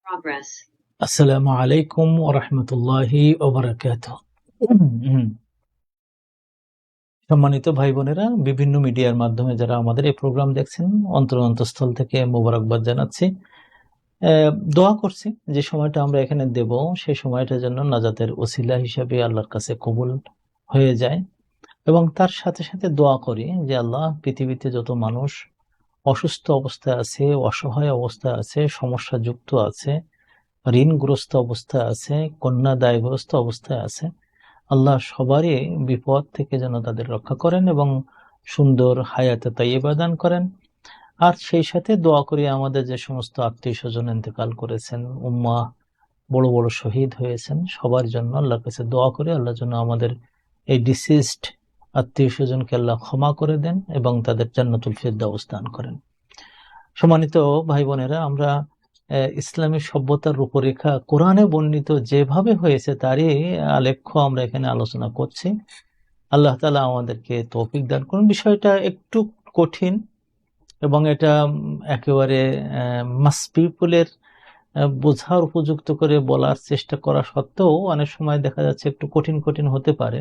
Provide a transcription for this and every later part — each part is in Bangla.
Progress. আসসালামু আলাইকুম ওয়া রাহমাতুল্লাহি ওয়া বারাকাতুহু। সম্মানিত ভাই বোনেরা, বিভিন্ন মিডিয়ার মাধ্যমে যারা আমাদের এই প্রোগ্রাম দেখছেন, অন্তরস্থল থেকে মোবারকবাদ জানাচ্ছি। দোয়া করছি যে সময়টা আমরা এখানে দেব সেই সময়টার জন্য নাজাতের ওসিলা হিসেবে আল্লাহর কাছে কবুল হয়ে যায়, এবং তার সাথে সাথে দোয়া করি যে আল্লাহ, পৃথিবীতে যত মানুষ অসুস্থ অবস্থায় আছে, অসহায় অবস্থায় আছে, সমস্যাযুক্ত আছে, ঋণগ্রস্ত অবস্থায় আছে, কন্যা দায়গ্রস্ত অবস্থায় আছে, আল্লাহ সবারই বিপদ থেকে যেন তাদের রক্ষা করেন এবং সুন্দর হায়াতে তাইয়্যিবা দান করেন। আর সেই সাথে দোয়া করি আমাদের যে সমস্ত আত্মীয় স্বজন ইন্তেকাল করেছেন, উম্মাহ বড় বড় শহীদ হয়েছেন, সবার জন্য আল্লাহর কাছে দোয়া করি আল্লাহ যেন আমাদের এই ডিসিজড আত্মীয় স্বজনকে আল্লাহ ক্ষমা করে দেন এবং তাদের জান্নাতুল ফিরদাউস দান করেন। সম্মানিত ভাই বোনেরা, আমরা ইসলামী সভ্যতার রূপরেখা কোরআনে বর্ণিত যেভাবে হয়েছে তারই আলেখ্য আমরা এখানে আলোচনা করছি। আল্লাহ তাআলা আমাদেরকে তৌফিক দান করুন। বিষয়টা একটু কঠিন এবং এটা একেবারে মাস পিপলের বোঝার উপযুক্ত করে বলার চেষ্টা করা সত্ত্বেও অনেক সময় দেখা যাচ্ছে একটু কঠিন কঠিন হতে পারে।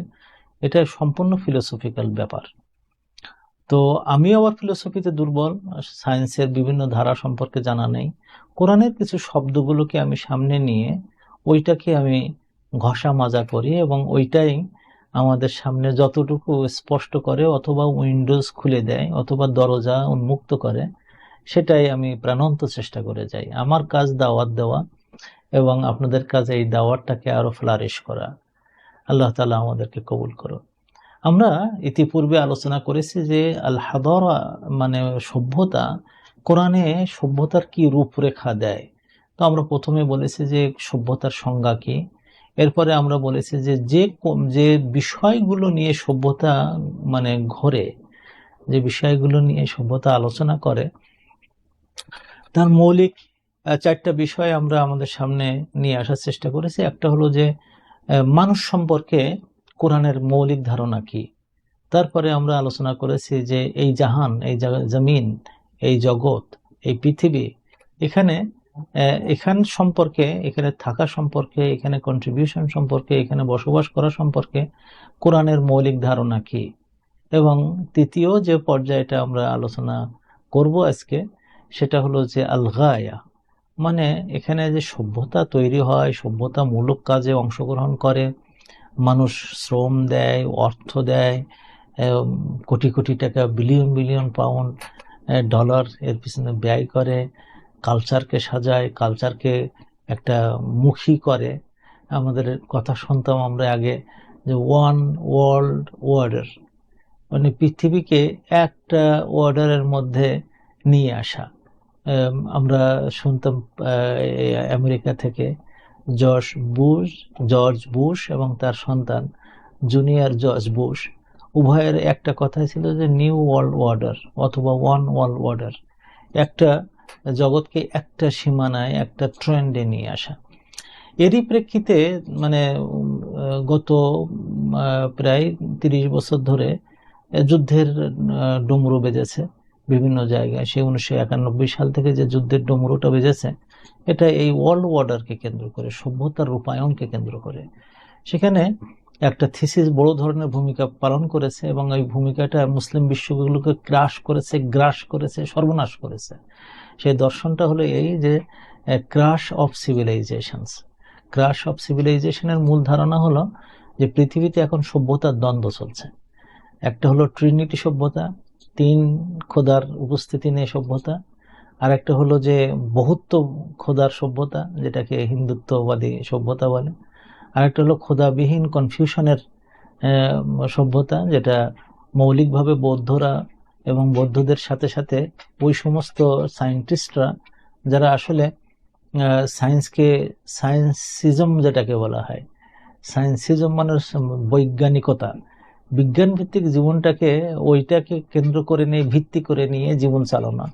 এটা সম্পূর্ণ ফিলোসফিক্যাল ব্যাপার। তো আমি আবার ফিলোসফিতে দুর্বল, সায়েন্সের বিভিন্ন ধারা সম্পর্কে জানা নেই। কোরআনের কিছু শব্দগুলোকে আমি সামনে নিয়ে ওইটাকে আমি ঘষা মাজা করি এবং ওইটাই আমাদের সামনে যতটুকু স্পষ্ট করে অথবা উইন্ডোজ খুলে দেয় অথবা দরজা উন্মুক্ত করে, সেটাই আমি প্রাণান্ত চেষ্টা করে যাই। আমার কাজ দাওয়াত দেওয়া এবং আপনাদের কাজ এই দাওয়াতটাকে আরো ফ্লারিশ করা। আল্লাহ তাআলা আমাদেরকে কবুল করুন। আমরা ইতিপূর্বে আলোচনা করেছি যে আল হাদারা মানে সভ্যতা, কোরআনে সভ্যতার কি রূপরেখা দেয়। তো আমরা প্রথমে বলেছি যে সভ্যতার সংজ্ঞা কি, এরপরে আমরা বলেছি যে যে বিষয়গুলো নিয়ে সভ্যতা মানে ঘরে, যে বিষয়গুলো নিয়ে সভ্যতা আলোচনা করে, তার মৌলিক চারটা বিষয় আমরা আমাদের সামনে নিয়ে আসার চেষ্টা করেছি। একটা হলো যে মানুষ সম্পর্কে কোরআনের মৌলিক ধারণা কি। তারপরে আমরা আলোচনা করেছি যে এই জাহান, এই জমিন, এই জগৎ, এই পৃথিবী, এখান সম্পর্কে, এখানে থাকা সম্পর্কে, এখানে কন্ট্রিবিউশন সম্পর্কে, এখানে বসবাস করা সম্পর্কে কোরআনের মৌলিক ধারণা কি। এবং তৃতীয় যে পর্যায়টা আমরা আলোচনা করব আজকে, সেটা হলো যে আল গায়া, মানে এখানে যে সভ্যতা তৈরি হয়, সভ্যতামূলক কাজে অংশগ্রহণ করে, মানুষ শ্রম দেয়, অর্থ দেয়, কোটি কোটি টাকা, বিলিয়ন বিলিয়ন পাউন্ড, ডলার এর পিছনে ব্যয় করে, কালচারকে সাজায়, কালচারকে একটা মুখী করে। আমাদের কথা শুনতাম আমরা আগে যে ওয়ান ওয়ার্ল্ড অর্ডার, মানে পৃথিবীকে একটা অর্ডারের মধ্যে নিয়ে আসা। আমরা শুনতাম আমেরিকা থেকে জর্জ বুশ এবং তার সন্তান জুনিয়র জর্জ বুশ, উভয়ের একটা কথাই ছিল যে নিউ ওয়ার্ল্ড অর্ডার অথবা ওয়ান ওয়ার্ল্ড অর্ডার, একটা জগৎকে একটা সীমানায়, একটা ট্রেন্ডে নিয়ে আসা। এরই প্রেক্ষিতে মানে গত প্রায় 30 বছর ধরে যুদ্ধের ডমরু বেজেছে বিভিন্ন জায়গায়। সেই 1991 সাল থেকে যে যুদ্ধের ডমরুটা বেজেছে, এটা এই ওয়ার্ল্ড অর্ডারকে কেন্দ্র করে, সভ্যতার রূপায়ণকে কেন্দ্র করে। সেখানে একটা থিসিস বড় ধরনের ভূমিকা পালন করেছে এবং এই ভূমিকাটা মুসলিম বিশ্বগুলোকে গ্রাস করেছে, সর্বনাশ করেছে। সেই দর্শনটা হলো এই যে clash of civilizations. Clash of সিভিলাইজেশনের মূল ধারণা হলো যে পৃথিবীতে এখন সভ্যতার দ্বন্দ্ব চলছে। একটা হলো ট্রিনিটি সভ্যতা, 3 খোদার উপস্থিতি নিয়ে সভ্যতা, আর একটা হলো যে বহুত্ব খোদার সভ্যতা, যেটাকে হিন্দুত্ববাদী সভ্যতা বলে, আর একটা হলো খোদাবিহীন কনফিউশনের সভ্যতা, যেটা মৌলিকভাবে বৌদ্ধরা এবং বৌদ্ধদের সাথে সাথে ওই সমস্ত সায়েন্টিস্টরা যারা আসলে সায়েন্সকে, সায়েন্সিজম যেটাকে বলা হয়, সায়েন্সিজম মানে বৈজ্ঞানিকতা, বিজ্ঞান ভিত্তিক জীবনটাকে ওইটাকে কেন্দ্র করে নিয়ে, ভিত্তি করে নিয়ে জীবন চালনা,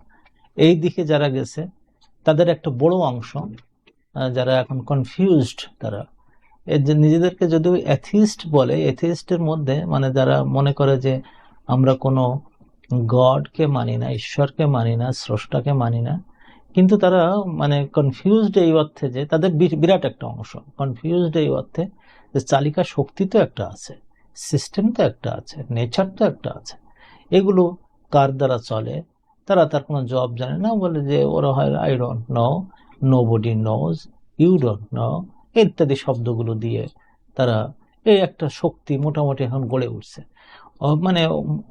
এই দিকে যারা গেছে তাদের একটা বড় অংশ, যারা এখন কনফিউজড, তারা নিজেদেরকে যদিও অ্যাথিস্ট বলে, অ্যাথিস্টের মধ্যে মানে যারা মনে করে যে আমরা কোনো গডকে মানি না, ঈশ্বরকে মানি না, স্রষ্টাকে মানি না, কিন্তু তারা মানে কনফিউজড এই অর্থে যে তাদের বিরাট একটা অংশ কনফিউজড এই অর্থে যে চালিকা শক্তি তো একটা আছে, সিস্টেম তো একটা আছে, নেচার তো একটা আছে, এগুলো কার দ্বারা চলে তারা তার কোনো জবাব জানে না, বলে যে ওরা হয় I don't know, nobody knows, you don't know, ইত্যাদি শব্দগুলো দিয়ে তারা এই একটা শক্তি মোটামুটি এখন গড়ে উঠছে। মানে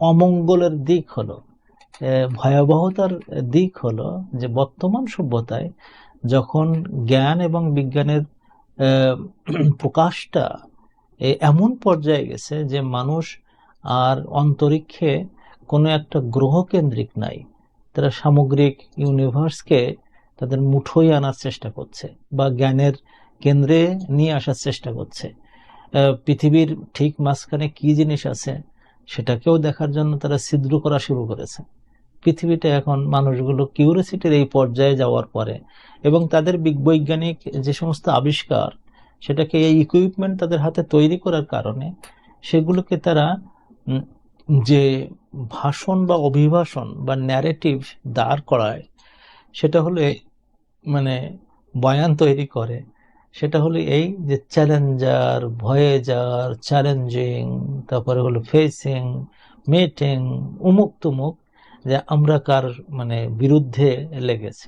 অমঙ্গলের দিক হলো, ভয়াবহতার দিক হলো যে বর্তমান সভ্যতায় যখন জ্ঞান এবং বিজ্ঞানের প্রকাশটা এমন পর্যায়ে গেছে যে মানুষ আর অন্তরিক্ষে কোনো একটা গ্রহ কেন্দ্রিক নাই, তারা সামগ্রিক ইউনিভার্সকে তাদের মুঠোয় আনার চেষ্টা করছে বা জ্ঞানের কেন্দ্রে নিয়ে আসার চেষ্টা করছে। পৃথিবীর ঠিক মাঝখানে কি জিনিস আছে সেটাকেও দেখার জন্য তারা ছিদ্র করা শুরু করেছে। পৃথিবীটা এখন মানুষগুলো কিউরিওসিটির এই পর্যায়ে যাওয়ার পরে এবং তাদের বৈজ্ঞানিক যে সমস্ত আবিষ্কার সেটাকে এই ইকুইপমেন্ট তাদের হাতে তৈরি করার কারণে সেগুলোকে তারা যে ভাষণ বা অভিভাষণ বা ন্যারেটিভ দাঁড় করায়, সেটা হলে মানে বয়ান তৈরি করে, সেটা হলো এই যে চ্যালেঞ্জার, ভয়েজার, চ্যালেঞ্জিং, তারপরে হলো ফেসিং, মিটিং, উমুক তুমুক, যে আমরা কার মানে বিরুদ্ধে লেগেছে।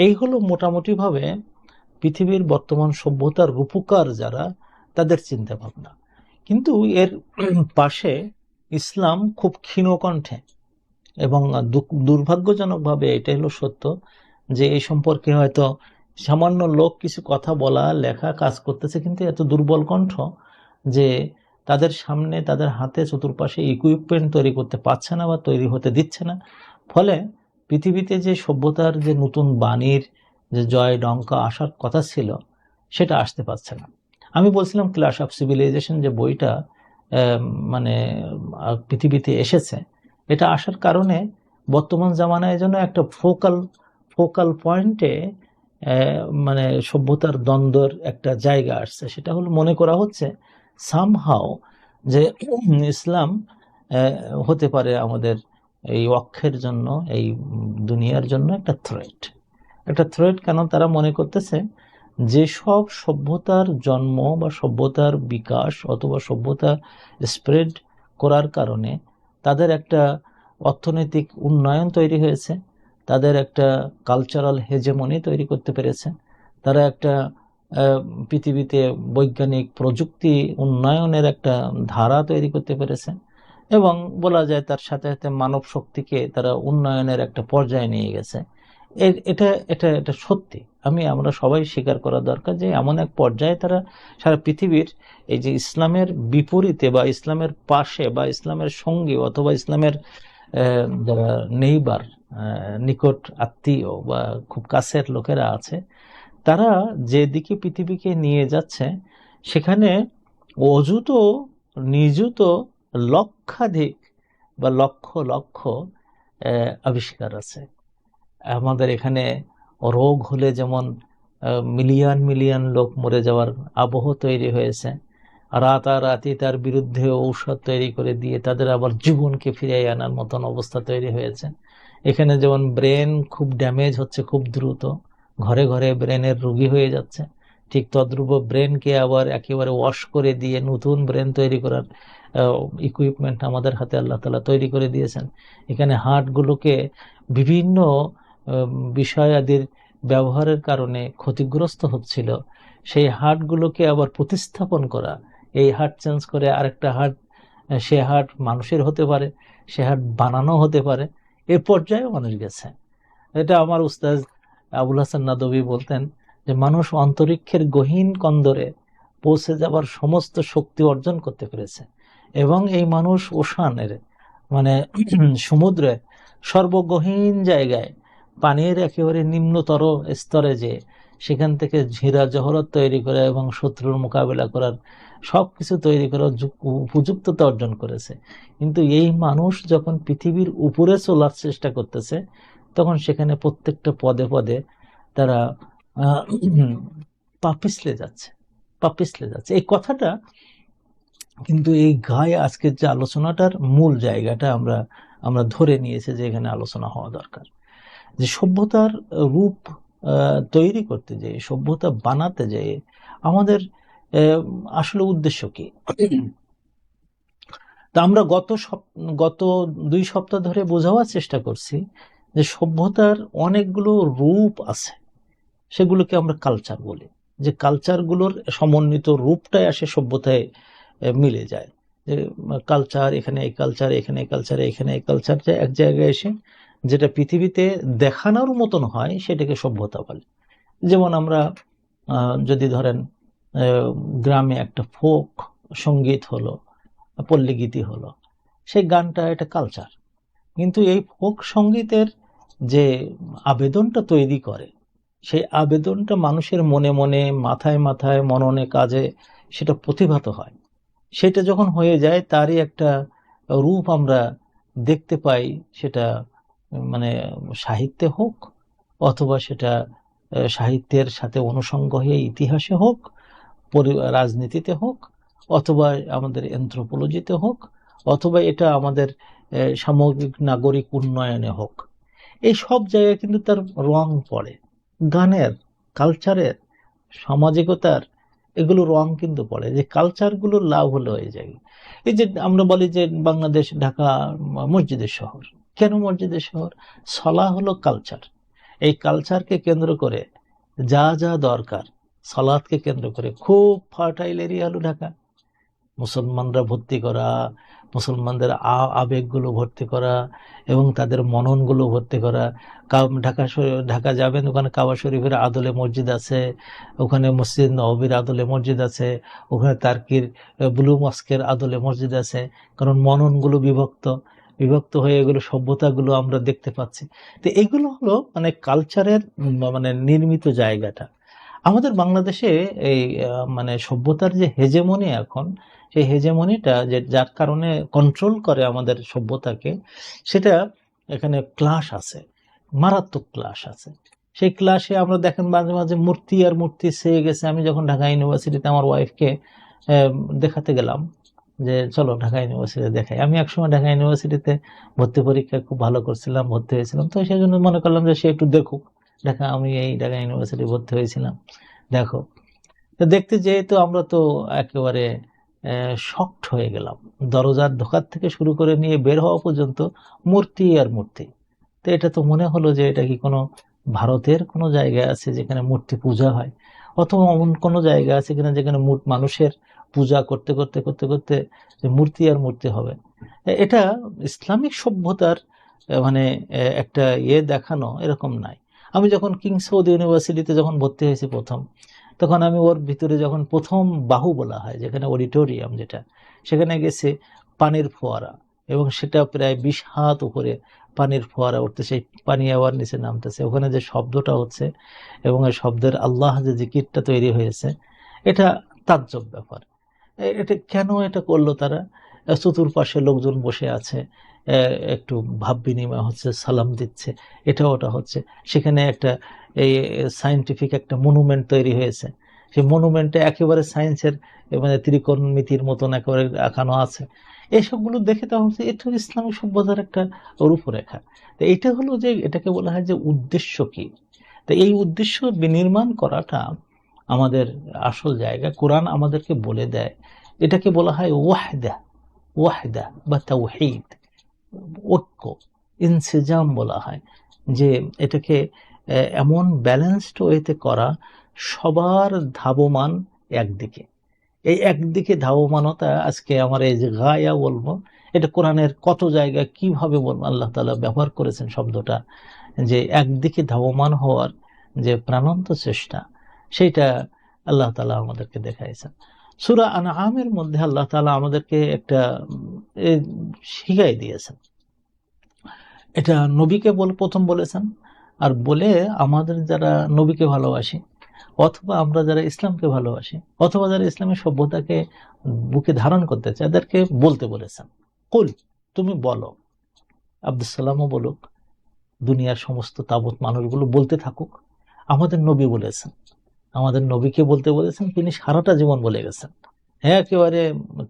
এই হলো মোটামুটিভাবে পৃথিবীর বর্তমান সভ্যতার রূপকার যারা, তাদের চিন্তা ভাবনা। কিন্তু এর পাশে ইসলাম খুব ক্ষীণ কণ্ঠে এবং দুর্ভাগ্যজনকভাবে এটা হলো সত্য যে এই সম্পর্কে হয়তো সামান্য লোক কিছু কথা বলা, লেখা, কাজ করতেছে, কিন্তু এত দুর্বল কণ্ঠ যে তাদের সামনে তাদের হাতে চতুর্পাশে ইকুইপমেন্ট তৈরি করতে পারছে না বা তৈরি হতে দিচ্ছে না। ফলে পৃথিবীতে যে সভ্যতার যে নতুন বাণীর যে জয় ডঙ্কা আসার কথা ছিল সেটা আসতে পারছে না। আমি বলছিলাম ক্লাশ অফ সিভিলাইজেশন যে বইটা মানে পৃথিবীতে এসেছে, এটা আসার কারণে বর্তমান জামানায় যেন একটা ফোকাল পয়েন্টে মানে সভ্যতার দ্বন্দ্বের একটা জায়গা আসছে। সেটা হলো মনে করা হচ্ছে সামহাও যে ইসলাম হতে পারে আমাদের এই অক্ষের জন্য, এই দুনিয়ার জন্য একটা থ্রেট। কেন তারা মনে করতেছে যেসব সভ্যতার জন্ম বা সভ্যতার বিকাশ অথবা সভ্যতা স্প্রেড করার কারণে তাদের একটা অর্থনৈতিক উন্নয়ন তৈরি হয়েছে, তাদের একটা কালচারাল হেজেমনি তৈরি করতে পেরেছে, তারা একটা পৃথিবীতে বৈজ্ঞানিক প্রযুক্তি উন্নয়নের একটা ধারা তৈরি করতে পেরেছে এবং বলা যায় তার সাথে সাথে মানব শক্তিকে তারা উন্নয়নের একটা পর্যায়ে নিয়ে গেছে। এটা এটা এটা সত্যি, আমরা সবাই স্বীকার করা দরকার যে এমন এক পর্যায়ে তারা সারা পৃথিবীর এই যে ইসলামের বিপরীতে বা ইসলামের পাশে বা ইসলামের সঙ্গী অথবা ইসলামের যারা নেইবার, নিকট আত্মীয় বা খুব কাছের লোকেরা আছে, তারা যেদিকে পৃথিবীকে নিয়ে যাচ্ছে সেখানে অযুত নিযুত লক্ষাধিক বা লক্ষ লক্ষ আবিষ্কার আছে। আমাদের এখানে রোগ হলে যেমন মিলিয়ন মিলিয়ন লোক মরে যাওয়ার আবহ তৈরি হয়েছে, রাতারাতি তার বিরুদ্ধে ঔষধ তৈরি করে দিয়ে তাদের আবার জীবনকে ফিরিয়ে আনার মতন অবস্থা তৈরি হয়েছে। এখানে যেমন ব্রেন খুব ড্যামেজ হচ্ছে খুব দ্রুত, ঘরে ঘরে ব্রেনের রোগী হয়ে যাচ্ছে, ঠিক তদ্রূপ ব্রেনকে আবার একেবারে ওয়াশ করে দিয়ে নতুন ব্রেন তৈরি করার ইকুইপমেন্ট আমাদের হাতে আল্লাহ তাআলা তৈরি করে দিয়েছেন। এখানে হার্টগুলোকে বিভিন্ন বিষয়াদির ব্যবহারের কারণে ক্ষতিগ্রস্ত হচ্ছিল, সেই হার্টগুলোকে আবার প্রতিস্থাপন করা, এই হার্ট চেঞ্জ করে আরেকটা হার্ট, সে হার্ট মানুষের হতে পারে, সে হার্ট বানানো হতে পারে, এ পর্যায়ে মানুষ গেছে। এটা আমার উস্তাদ আবুল হাসান নাদবী বলতেন যে মানুষ অন্তরিক্ষের গহীন কন্দরে পৌঁছে যাবার সমস্ত শক্তি অর্জন করতে পেরেছে এবং এই মানুষ ওশানের মানে সমুদ্রের সর্বগহীন জায়গায় পানির একেবারে নিম্নতর স্তরে যে সেখান থেকে হীরা জহরত তৈরি করে এবং শত্রুর মোকাবেলা করার সব কিছু তৈরি করার উপযুক্ততা অর্জন করেছে। কিন্তু এই মানুষ যখন পৃথিবীর উপরে চলার চেষ্টা করতেছে তখন সেখানে প্রত্যেকটা পদে পদে তারা পা পিছলে যাচ্ছে। এই কথাটা কিন্তু এই গায়ে আজকের যে আলোচনাটার মূল জায়গাটা আমরা ধরে নিয়েছি যে এখানে আলোচনা হওয়া দরকার। যে সভ্যতার রূপ তৈরি করতে যেয়ে, সভ্যতা বানাতে যেয়ে আমাদের আসলে উদ্দেশ্য কি? তা আমরা গত 2 সপ্তাহ ধরে বোঝাবার চেষ্টা করছি যে সভ্যতার অনেকগুলো রূপ আছে, সেগুলোকে আমরা কালচার বলি। যে কালচারগুলোর সমন্বিত রূপটাই আসে সভ্যতায় মিলে যায়। যে কালচার, এখানে এই কালচার, এখানে এই কালচার, এখানে এই কালচার, যে এক জায়গায় এসে যেটা পৃথিবীতে দেখানোর মতন হয় সেটাকে সভ্যতা বলে। যেমন আমরা যদি ধরেন গ্রামে একটা ফোক সঙ্গীত হলো, পল্লীগীতি হলো, সেই গানটা এটা কালচার। কিন্তু এই ফোক সঙ্গীতের যে আবেদনটা তৈরি করে, সেই আবেদনটা মানুষের মনে মনে, মাথায় মাথায়, মননে, কাজে সেটা প্রতিভাত হয়। সেটা যখন হয়ে যায় তারই একটা রূপ আমরা দেখতে পাই, সেটা মানে সাহিত্যে হোক, অথবা সেটা সাহিত্যের সাথে অনুষঙ্গ হয়ে ইতিহাসে হোক, রাজনীতিতে হোক, অথবা আমাদের এনথ্রোপোলজিতে হোক, অথবা এটা আমাদের সামগ্রিক নাগরিক উন্নয়নে হোক। এই সব জায়গায় কিন্তু তার রং পড়ে। গানের, কালচারের, সামাজিকতার এগুলো রং কিন্তু পড়ে। যে কালচারগুলো লাভ হলো এই জায়গায়। এই যে আমরা বলি যে বাংলাদেশ, ঢাকা মসজিদের শহর। কেন মসজিদের শহর? সলা হলো কালচার। এই কালচারকে কেন্দ্র করে যা যা দরকার, সালাতকে কেন্দ্র করে খুব ফার্টাইল এরিয়া হলো ঢাকা। মুসলমানরা ভর্তি করা, মুসলমানদের আবেগগুলো ভর্তি করা এবং তাদের মননগুলো ভর্তি করা। ঢাকা যাবেন, ওখানে কাবা শরীফের আদলে মসজিদ আছে, ওখানে মসজিদ নববীর আদলে মসজিদ আছে, ওখানে তার্কির ব্লু মস্কের আদলে মসজিদ আছে। কারণ মননগুলো বিভক্ত হয়ে এগুলো সভ্যতাগুলো আমরা দেখতে পাচ্ছি। তো এগুলো হলো মানে কালচারের মানে নির্মিত জায়গাটা। আমাদের বাংলাদেশে এই মানে সভ্যতার যে হেজেমনি এখন, সেই হেজেমনিটা যার কারণে কন্ট্রোল করে আমাদের সভ্যতাকে, সেটা এখানে ক্লাশ আছে, মারাত্মক ক্লাশ আছে। সেই ক্লাসে আমরা দেখেন মাঝে মাঝে মূর্তি আর মূর্তি সেয়ে গেছে। আমি যখন ঢাকা ইউনিভার্সিটিতে আমার ওয়াইফকে দেখাতে গেলাম যে চলো ঢাকা ইউনিভার্সিটি দেখাই, আমি একসময় ঢাকা ইউনিভার্সিটিতে ভর্তি পরীক্ষায় খুব ভালো করছিলাম, ভর্তি হয়েছিলাম, তো সেই জন্য মনে করলাম যে সে একটু দেখুক আমি এই ঢাকা ইউনিভার্সিটি ভর্তি হয়েছিলাম, দেখো। তো দেখতে যেহেতু আমরা তো একেবারে শকড হয়ে গেলাম। দরজার ঢোকার থেকে শুরু করে নিয়ে বের হওয়া পর্যন্ত মূর্তি আর মূর্তি। তো এটা তো মনে হলো যে এটা কি কোনো ভারতের কোনো জায়গা আছে যেখানে মূর্তি পূজা হয়, অথবা এমন কোনো জায়গা আছে কিনা যেখানে মানুষের পূজা করতে করতে করতে করতে মূর্তি আর মূর্তি হবে। এটা ইসলামিক সভ্যতার মানে একটা দেখানো এরকম নাই। আমি যখন কিংস সৌদ ইউনিভার্সিটিতে যখন ভর্তি হয়েছি প্রথম, তখন আমি ওর ভিতরে যখন প্রথম বাহু বলা হয়, যেখানে অডিটোরিয়াম যেটা, সেখানে গেছে পানির ফোয়ারা, এবং সেটা প্রায় 20 হাত উপরে পানির ফোয়ারা উঠতে, সেই পানি আবার নিচে নামতেছে, ওখানে যে শব্দটা হচ্ছে এবং এই শব্দের আল্লাহ যে জিকিরটা তৈরি হয়েছে, এটা তাজ্জব ব্যাপার। এটা কেন এটা করলো তারা? চতুর্পাশে লোকজন বসে আছে, একটু ভাব বিনিময় হচ্ছে, সালাম দিচ্ছে, এটা ওটা হচ্ছে। সেখানে একটা এই সায়েন্টিফিক একটা মনুমেন্ট তৈরি হয়েছে, সেই মনুমেন্টে একেবারে সায়েন্সের মানে ত্রিকোণমিতির মতন একেবারে আঁকানো আছে। এসবগুলো দেখে তখন এটা ইসলামিক সভ্যতার একটা রূপরেখা। তো এটা হলো যে এটাকে বলা হয় যে উদ্দেশ্য কি। তো এই উদ্দেশ্য বিনির্মাণ করাটা আমাদের আসল জায়গা। কোরআন আমাদেরকে বলে দেয়, এটাকে বলা হয় ওয়াহদা। ওয়াহদা বা তাওহীদ, ঐক্য, ইনসিজাম বলা হয়। যে এটাকে এমন ব্যালেন্সড ওয়েতে করা, সবার ধাবমান একদিকে। এই একদিকে ধাবমানতা আজকে আমার এই যে গায়া বলবো, এটা কোরআনের কত জায়গায় কিভাবে বলবো আল্লাহ তাআলা ব্যবহার করেছেন শব্দটা, যে একদিকে ধাবমান হওয়ার যে প্রাণান্ত চেষ্টা, সেটা আল্লাহ তাআলা আমাদেরকে দেখাইছেন। সূরা আনআমের মধ্যে আল্লাহ তাআলা আমাদেরকে একটা শিখাই দিয়েছেন। এটা নবীকে প্রথম বলেছেন, আর বলে আমাদের যারা নবীকে ভালোবাসি, অথবা আমরা যারা ইসলামকে ভালোবাসি, অথবা যারা ইসলামের সভ্যতাকে বুকে ধারণ করতে চায়, তাদেরকে বলতে বলেছেন, কুল, তুমি বলো। আব্দুস সালামও বলুক, দুনিয়ার সমস্ত তাবৎ মানুষগুলো বলতে থাকুক। আমাদের নবী বলেছেন, আমাদের নবীকে বলতে বলেছেন, তিনি সারাটা জীবন বলে গেছেন। হ্যাঁ, একেবারে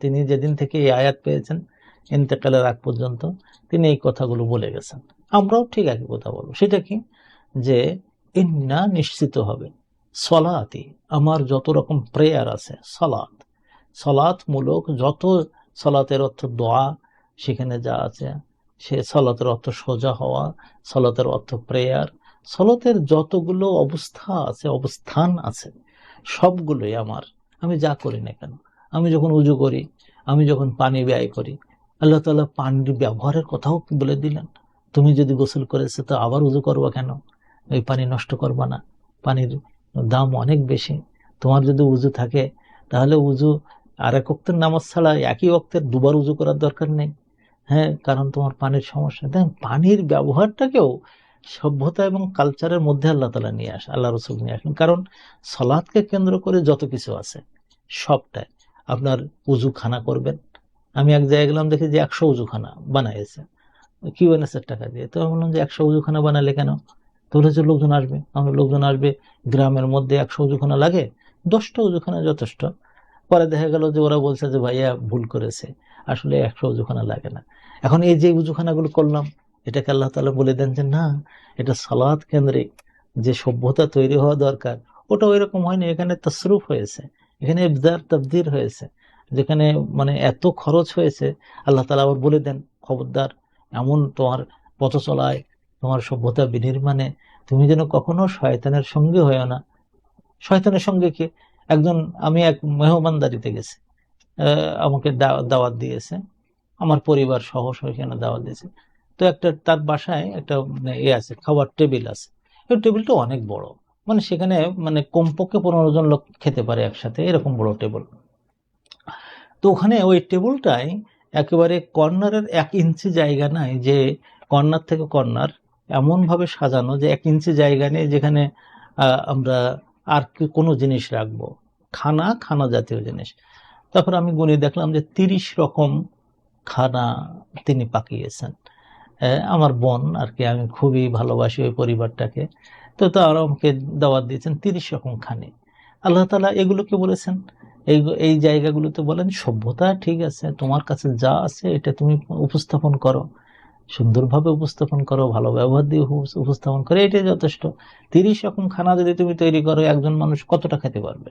তিনি যেদিন থেকে এই আয়াত পেয়েছেন ইন্তেকালের আগ পর্যন্ত তিনি এই কথাগুলো বলে গেছেন। আমরাও ঠিক একই কথা বলবো। সেটা কি? যে ইন্না নিশ্চিত হবে সলাতি, আমার যত রকম প্রেয়ার আছে, সলাত, সলাত মূলক যত, সলাতের অর্থ দোয়া, সেখানে যা আছে সে সলাতের অর্থ সোজা হওয়া, সলাতের অর্থ প্রেয়ার, সলাতের যতগুলো অবস্থা আছে, অবস্থান আছে, সবগুলোই আমার, আমি যা করি না কেন, আমি যখন উজু করি, আমি যখন পানি ব্যয় করি, আল্লাহ তাআলা পানির ব্যবহারের কথাও বলে দিলেন। তুমি যদি গোসল করেছো তো আবার উজু করবা কেন? ওই পানি নষ্ট করবা না, পানির দাম অনেক বেশি। তোমার যদি উজু থাকে তাহলে উজু আর এক ওয়াক্তের নামাজ ছাড়া একই ওয়াক্তের দুবার উজু করার দরকার নেই। হ্যাঁ, কারণ তোমার পানির সমস্যা। দেখেন, পানির ব্যবহারটাকেও সভ্যতা এবং কালচারের মধ্যে আল্লাহ তাআলা নিয়ে আসে, আল্লাহ রাসূল নিয়ে আসেন। কারণ সালাতকে কেন্দ্র করে যত কিছু আছে সবটাই আপনার উজুখানা করবেন। আমি এক জায়গায় গেলাম, দেখি যে 100 উজুখানা বানাইছে, কি বানাইছে টাকা দিয়ে। তো আমি বললাম যে 100 উজুখানা বানালে কেন? তো বলেছে লোকজন আসবে। আমরা লোকজন আসবে, গ্রামের মধ্যে 100 উজুখানা লাগে, 10টা উজুখানা যথেষ্ট। পরে দেখা গেল যে ওরা বলছে যে ভাইয়া ভুল করেছে, আসলে 100 উজুখানা লাগে না। এখন এই যে উজুখানাগুলো করলাম, এটাকে আল্লাহ তাআলা বলে দেন যে না, এটা সালাত কেন্দ্রিক যে সভ্যতা তৈরি হওয়া দরকার ওটা ওই রকম হয়নি, এখানে তাসরুফ হয়েছে, এখানে ইবদার তাবদির হয়েছে, যেখানে মানে এত খরচ হয়েছে। আল্লাহ তাআলা আবার বলে দেন, খবরদার এমন তোমার পথ চলায়, তোমার সভ্যতা বিনির্মাণে তুমি যেন কখনো শয়তানের সঙ্গে হয়েও না। শয়তানের সঙ্গে কি? একজন, আমি এক মেহমানদারিতে গেছি, আমাকে দাওয়াত দিয়েছে, আমার পরিবার সহ সেখানে দাওয়াত দিয়েছে। তো একটা তার বাসায় একটা মানে আছে, খাবার টেবিল আছে। এই টেবিলটা অনেক বড়, মানে সেখানে মানে কমপক্ষে 15 জন লোক খেতে পারে একসাথে, এরকম বড় টেবিল। তো ওখানে ওই টেবিলটায় একেবারে কর্নারের 1 ইঞ্চি জায়গা নাই, যে কর্নার থেকে কর্নার এমন ভাবে সাজানো যে 1 ইঞ্চি জায়গা নেই যেখানে আমরা আর কি কোনো জিনিস রাখবো, খানা জাতীয় জিনিস। তারপর আমি গুনে দেখলাম যে 30 রকম খানা তিনি পাকিয়েছেন। আমার বোন আর কি, আমি খুবই ভালোবাসি ওই পরিবারটাকে। তো তারা আমাকে দাওয়াত দিয়েছেন 30 রকম খানে। আল্লাহ তাআলা এগুলোকে বলেছেন, এই এই জায়গাগুলোতে বলেন সভ্যতা ঠিক আছে, তোমার কাছে যা আছে এটা তুমি উপস্থাপন করো, সুন্দরভাবে উপস্থাপন করো, ভালো ব্যবহার দিয়ে উপস্থাপন করো, এটাই যথেষ্ট। 30 রকম খানা যদি তুমি তৈরি করো, একজন মানুষ কতটা খেতে পারবে?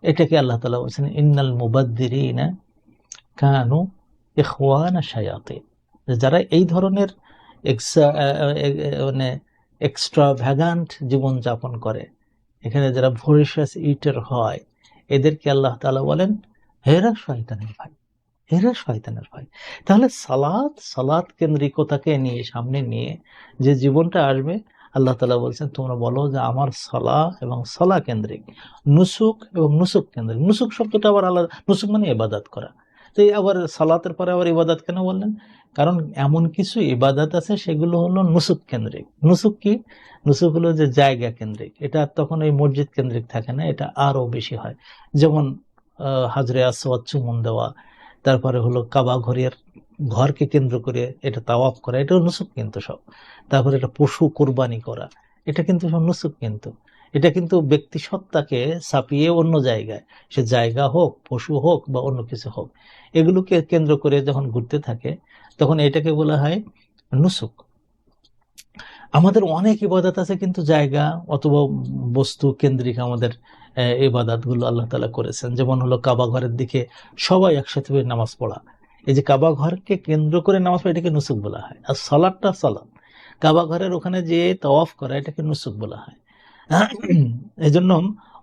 এটাকে আল্লাহ তাআলা বলছেন ইন্নাল মুবাদ্দিরিনা কানু ইখওয়ানা শায়াতিন। যারা এই ধরনের মানে এক্সট্রাভ্যাগান্ট জীবন যাপন করে, এখানে যারা ভরিশাস ইটার হয়, এদেরকে আল্লাহ তাআলা বলেন হেরা শয়তানের ভাই, এরা শয়তানের ভাই। তাহলে সালাত কেন্দ্রিকতাকে নিয়ে সামনে নিয়ে যে জীবনটা আসবে, আল্লাহ তাআলা বলছেন তোমরা বলো যে আমার সালাহ এবং সালাহ কেন্দ্রিক, নুসুক এবং নুসুক কেন্দ্রিক। নুসুক শব্দটা আবার আলাদা, নুসুক মানে ইবাদত করা। তো এই আবার সালাতের পরে আবার ইবাদত কেন বললেন? কারণ এমন কিছু ইবাদত আছে সেগুলো হলো নুসুক কেন্দ্রিক। নুসুক কি? নুসুক হলো যে জায়গা কেন্দ্রিক, এটা তখন ওই মসজিদ কেন্দ্রিক থাকে না, এটা আরো বেশি হয়। যেমন হাজরে আসওয়াদ চুমুন দেওয়া, তারপরে হলো কাবা ঘরকে কেন্দ্র করে এটা তাওয়াফ করা, এটা নুসুক কিন্তু সব। তারপরে এটা পশু কোরবানি করা, এটা কিন্তু সব নুসুক। কিন্তু এটা কিন্তু ব্যক্তি সত্তাকে ছাপিয়ে অন্য জায়গায়, সে জায়গা হোক, পশু হোক বা অন্য কিছু হোক, এগুলোকে কেন্দ্র করে যখন ঘুরতে থাকে তখন এটাকে বলা হয় নুসুক। আমাদের অনেক ইবাদত আছে কিন্তু জায়গা অথবা বস্তু কেন্দ্রিক আমাদের ইবাদত গুলো আল্লাহ তাআলা করেছেন। যেমন হলো কাবা ঘরের দিকে সবাই একসাথে নামাজ পড়া, এই যে কাবা ঘরকে কেন্দ্র করে নামাজ পড়া, এটাকে নুসুক বলা হয়। আর সালাতটা সালাত, কাবা ঘরের ওখানে যে তাওয়াফ করা, এটাকে নুসুক বলা হয়। এই জন্য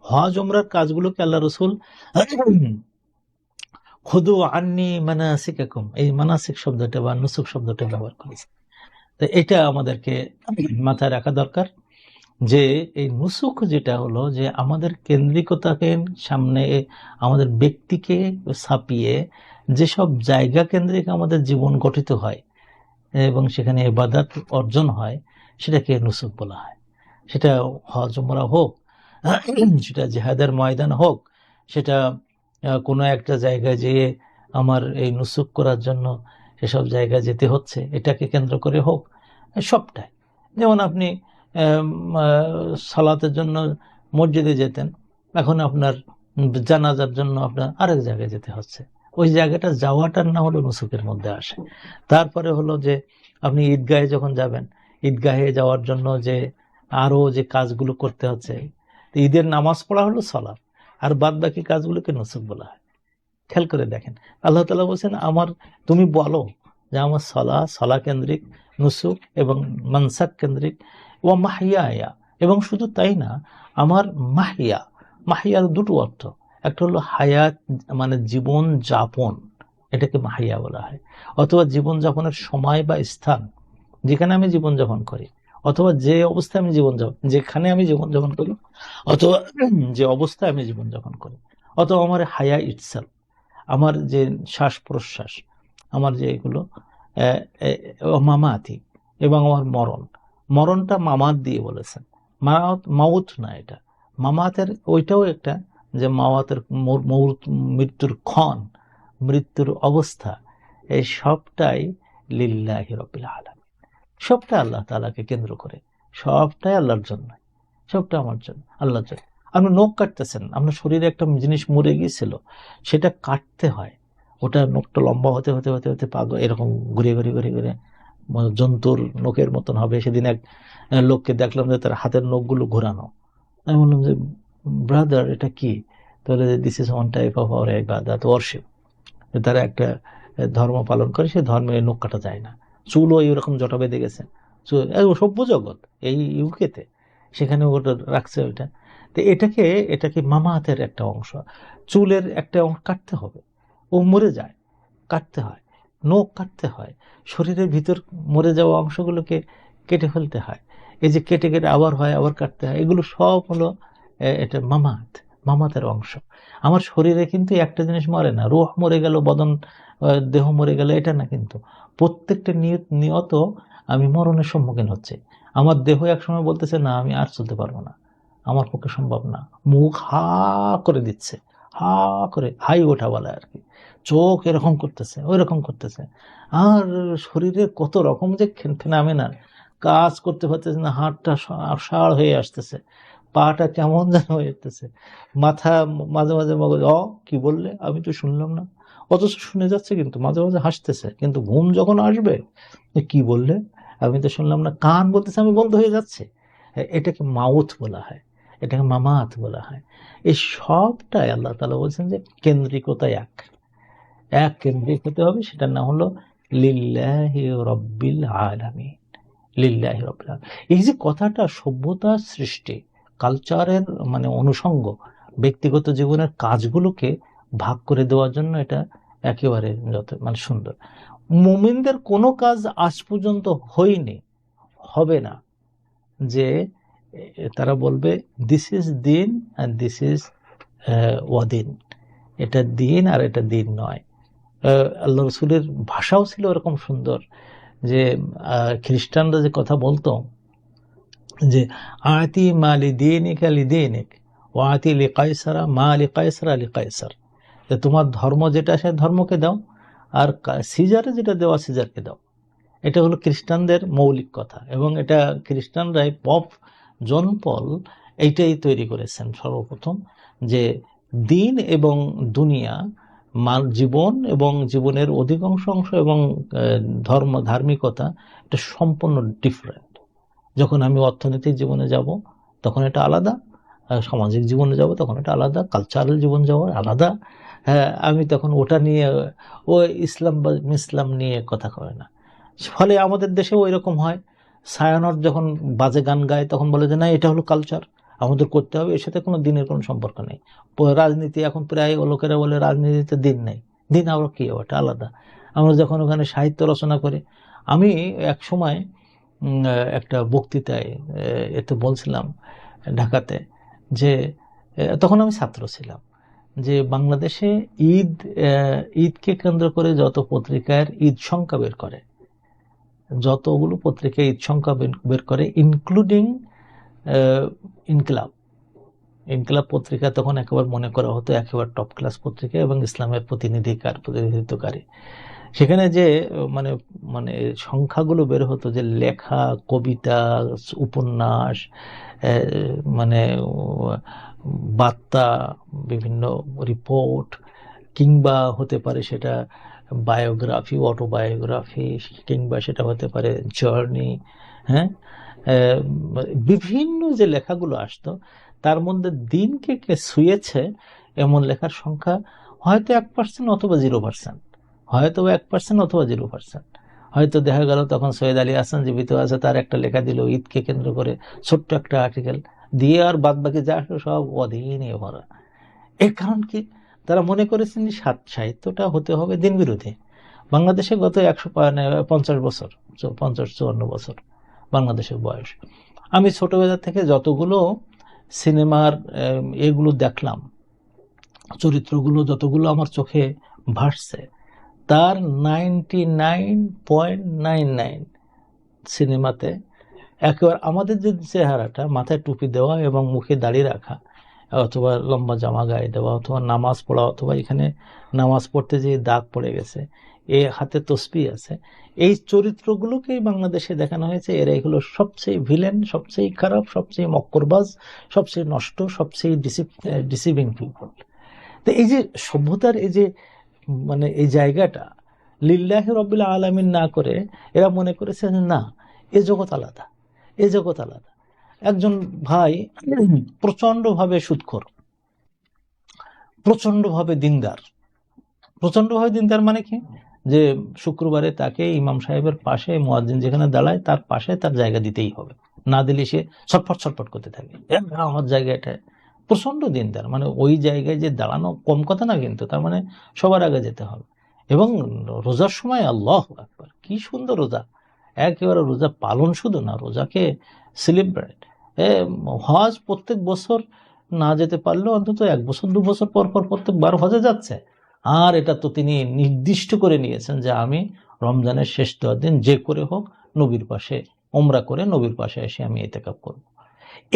হজ ওমরার কাজগুলোকে আল্লাহ রসুল খুদু আন্নি মানাসিকাকুম, এই মানাসিক শব্দটা বা নুসুক শব্দটা ব্যবহার করেছে। তো এটা আমাদেরকে মাথায় রাখা দরকার যে এই নুসুক যেটা হলো যে আমাদের কেন্দ্রিকতাকে সামনে, আমাদের ব্যক্তিকে ছাপিয়ে যেসব জায়গা কেন্দ্রিক আমাদের জীবন গঠিত হয় এবং সেখানে ইবাদত অর্জন হয়, সেটাকে নুসুক বলা হয়। সেটা হজ ওমরা হোক, সেটা জিহাদের ময়দান হোক, সেটা কোনো একটা জায়গায় যেয়ে আমার এই নুসুক করার জন্য সেসব জায়গায় যেতে হচ্ছে, এটাকে কেন্দ্র করে হোক, সবটাই। যেমন আপনি সালাতের জন্য মসজিদে যেতেন, এখন আপনার জানাজার জন্য আপনার আরেক জায়গায় যেতে হচ্ছে, ওই জায়গাটা যাওয়াটার না হলো নুসুকের মধ্যে আসে। তারপরে হলো যে আপনি ঈদগাহে যখন যাবেন, ঈদগাহে যাওয়ার জন্য যে আরো যে কাজগুলো করতে হচ্ছে, তো ঈদের নামাজ পড়া হলো সালাত, আর বাদ বাকি কাজগুলোকে নুসুক বলা হয়। খেয়াল করে দেখেন, আল্লাহ তাআলা বলছেন আমার, তুমি বলো যে আমার সলা কেন্দ্রিক, নুসুক এবং মানসাক কেন্দ্রিক, ও মাহিয়া, এবং শুধু তাই না, আমার মাহিয়া, মাহিয়ার দুটো অর্থ, একটা হলো হায়াত মানে জীবন যাপন, এটাকে মাহিয়া বলা হয়, অথবা জীবন যাপনের সময় বা স্থান যেখানে আমি জীবন যাপন করি, অথবা যে অবস্থায় আমি যেখানে আমি জীবন যাপন করি, অথবা যে অবস্থায় আমি জীবন যাপন করি, অথবা আমার হায়া ইটসেলফ, আমার যে শ্বাস প্রশ্বাস, আমার যে এগুলো মামাতি, এবং আমার মরণটা মামাত দিয়ে বলেছেন, মাউত না, এটা মামাতের ওইটাও একটা, যে মাওয়াতের মৃত্যুর ক্ষণ, মৃত্যুর অবস্থা, এই সবটাই লিল্লাহি রাব্বিল আলামিন, সবটা আল্লাহ তাআলাকে কেন্দ্র করে, সবটাই আল্লাহর জন্য, সবটা আমার জন্য, আল্লাহর জন্য। আপনি নখ কাটতেছেন, আপনার শরীরে একটা জিনিস মরে গিয়েছিল, সেটা কাটতে হয়, ওটা নখটা লম্বা হতে হতে হতে হতে পাগল এরকম ঘুরে ঘুরে ঘুরে ঘুরে জন্তুর নখের মতন হবে। সেদিন এক লোককে দেখলাম যে তার হাতের নখগুলো ঘোরানো। আমি বললাম যে ব্রাদার এটা কি? তাহলে this is one type of our ইবাদাত ওয়ারশিপ, তারা একটা ধর্ম পালন করে, সে ধর্মে নখ কাটা যায় না, চুলও এইরকম জটা বেঁধে গেছে, সভ্য জগৎ এই ইউকেতে, সেখানে ওটা রাখছে ওইটা। তো এটাকে মামাতের একটা অংশ, চুলের একটা অংশ কাটতে হবে, ও মরে যায়, কাটতে হয়, নখ কাটতে হয়, শরীরের ভিতর মরে যাওয়া অংশগুলোকে কেটে ফেলতে হয়, এই যে কেটে কেটে আবার হয়, আবার কাটতে হয়, এগুলো সব হলো এটা মামাতের অংশ। আমার শরীরে কিন্তু একটা জিনিস মরে না, রূহ মরে গেল, বদন দেহ মরে গেল, এটা না, কিন্তু প্রত্যেকটা নিয়ত আমি মরণের সম্মুখীন হচ্ছে। আমার দেহ একসময় বলতেছে না আমি আর চলতে পারবো না, আমার পক্ষে সম্ভব না, মুখ হা করে দিচ্ছে, হা করে হাই ওঠা বলে আর কি, চোখ এরকম করতেছে, ওই রকম করতেছে, আর শরীরে কত রকম যে ফেনামেনা, কাজ করতে পারতেছে না, হাতটা সাড় হয়ে আসতেছে, পাটা কেমন যেন হয়ে যেতেছে, মাথা মাঝে মাঝে মগজ কি বললে আমি তো শুনলাম না, অথচ শুনে যাচ্ছে, কিন্তু মাঝে মাঝে হাসতেছে, কিন্তু ঘুম যখন আসবে কি বললে আমি তো শুনলাম না, কান বলতেছে আমি বন্ধ হয়ে যাচ্ছে। এটাকে মাউথ বলা হয়, এটাকে মামাত বলা হয়। এই সবটাই আল্লাহ তাআলা বলছেন যে কেন্দ্রিকতা এক কেন্দ্রিক হতে হবে, সেটার নাম হলো লিল্লাহি রাব্বিল আলামিন, লিল্লাহি রাব্বিল আলামিন। এই যে কথাটা সভ্যতার সৃষ্টি, কালচারের মানে অনুষঙ্গ, ব্যক্তিগত জীবনের কাজগুলোকে ভাগ করে দেওয়ার জন্য এটা একেবারে মানে সুন্দর। মুমিনদের কোনো কাজ আজ পর্যন্ত হয়নি, হবে না, যে তারা বলবে দিস ইজ দিন অ্যান্ড দিস ইজ ওয়াদিন, এটা দিন আর এটা দিন নয়। আল্লাহ রসুলের ভাষাও ছিল এরকম সুন্দর, যে খ্রিস্টানরা যে কথা বলতো যে আতি মালি দিনিক আলি দিনিক ও আতি লি কায়সারা মা আলি কায়সারা আলি কায়সার, যে তোমার ধর্ম যেটা সে ধর্মকে দাও, আর সিজারে যেটা দেওয়া সিজারকে দাও। এটা হলো খ্রিস্টানদের মৌলিক কথা, এবং এটা খ্রিস্টানরাই পপ জন পল এইটাই তৈরি করেছেন সর্বপ্রথম, যে দিন এবং দুনিয়া, জীবন এবং জীবনের অধিকাংশ অংশ এবং ধার্মিকতা, এটা সম্পূর্ণ ডিফারেন্ট। যখন আমি অর্থনৈতিক জীবনে যাব তখন এটা আলাদা, সামাজিক জীবনে যাব তখন এটা আলাদা, কালচারাল জীবন যাওয়ার আলাদা। আমি তখন ওটা নিয়ে, ও ইসলাম বা ইসলাম নিয়ে কথা কয় না। ফলে আমাদের দেশেও এরকম হয়, ছায়ানট যখন বাজে গান গায় তখন বলে যে না এটা হলো কালচার, আমাদের করতে হবে, এর সাথে কোনো দিনের কোনো সম্পর্ক নেই। রাজনীতি এখন প্রায় লোকেরা বলে রাজনীতিতে দিন নেই, দিন আবার কি, ওটা আলাদা। আমরা যখন ওখানে সাহিত্য রচনা করি, আমি এক সময় একটা বক্তৃতায় এতে বলছিলাম ঢাকাতে, যে তখন আমি ছাত্র ছিলাম, যে বাংলাদেশে ঈদকে কেন্দ্র করে যত পত্রিকার ঈদ সংখ্যা বের করে, যতগুলো পত্রিকা ঈদ সংখ্যা বের করে, ইনক্লুডিং ইনকিলাব পত্রিকা, তখন একেবারে মনে করা হতো একেবারে টপ ক্লাস পত্রিকা এবং ইসলামের প্রতিনিধিত্বকারী। সেখানে যে মানে মানে সংখ্যাগুলো বের হতো, যে লেখা, কবিতা, উপন্যাস, মানে বার্তা, বিভিন্ন রিপোর্ট, কিংবা হতে পারে সেটা বায়োগ্রাফি, অটোবায়োগ্রাফি, কিংবা সেটা হতে পারে জার্নি, হ্যাঁ, বিভিন্ন যে লেখাগুলো আসতো তার মধ্যে দিনকে কে ছুঁয়েছে এমন লেখার সংখ্যা হয়তো 1% অথবা 0%, হয়তো 1% অথবা 0%। হয়তো দেখা গেল তখন সৈয়দ আলী হাসান জীবিত আছে, তার একটা লেখা দিল ঈদকে কেন্দ্র করে, ছোট্ট একটা আর্টিকেল দিয়ে, আর বাদ বাকি যা আসলো সব অধীনে ভরা। এর কারণ কি? তারা মনে করেছেন যে সাহিত্যটা হতে হবে দিন বিরোধী। বাংলাদেশে গত 150 বছর, 50-54 বছর বাংলাদেশের বয়স। আমি ছোটবেলা থেকে যতগুলো সিনেমার এগুলো দেখলাম, চরিত্রগুলো যতগুলো আমার চোখে ভাসছে, তার 99.99 সিনেমাতে একেবারে আমাদের যে চেহারাটা, মাথায় টুপি দেওয়া এবং মুখে দাড়ি রাখা, অথবা লম্বা জামা গায়ে দেওয়া, অথবা নামাজ পড়া, অথবা এখানে নামাজ পড়তে যে দাগ পড়ে গেছে, এ হাতে তসবি আছে, এই চরিত্রগুলোকেই বাংলাদেশে দেখানো হয়েছে। এরাই হলো সবচেয়ে ভিলেন, সবচেয়ে খারাপ, সবচেয়ে মক্করবাজ, সবচেয়ে নষ্ট, সবচেয়ে ডিসিভিং পিপল। তো এই যে সভ্যতার এই যে মানে এই জায়গাটা লিল্লাহি রাব্বিল আলামিন না করে এরা মনে করেছে না, এ জগৎ আলাদা, এ জগৎ আলাদা। একজন ভাই প্রচন্ডভাবে সুদখোর, প্রচন্ডভাবে দিনদার। প্রচন্ডভাবে দিনদার মানে কি? যে শুক্রবারে তাকে ইমাম সাহেবের পাশে, মুয়াজ্জিন যেখানে দাঁড়ায় তার পাশে তার জায়গা দিতেই হবে, না দিলে সে ছটফট ছটফট করতে থাকে, আমার জায়গাটা। প্রচন্ড দিনদার, মানে ওই জায়গায় যে দাঁড়ানো কম কথা না, কিন্তু তার মানে সবার আগে যেতে হবে। এবং রোজার সময় আল্লাহু আকবার, কি সুন্দর রোজা! একেবারে রোজা পালন শুধু না, রোজাকে সেলিব্রেট। হজ প্রত্যেক বছর না যেতে পারলেও অন্তত 1 বছর 2 বছর পর পর প্রত্যেকবার হজে যাচ্ছে। আর এটা তো তিনি নির্দিষ্ট করে নিয়েছেন যে আমি রমজানের শেষ 10 দিন যে করে হোক নবীর পাশে ওমরা করে নবীর পাশে এসে আমি ইতিকাফ করব।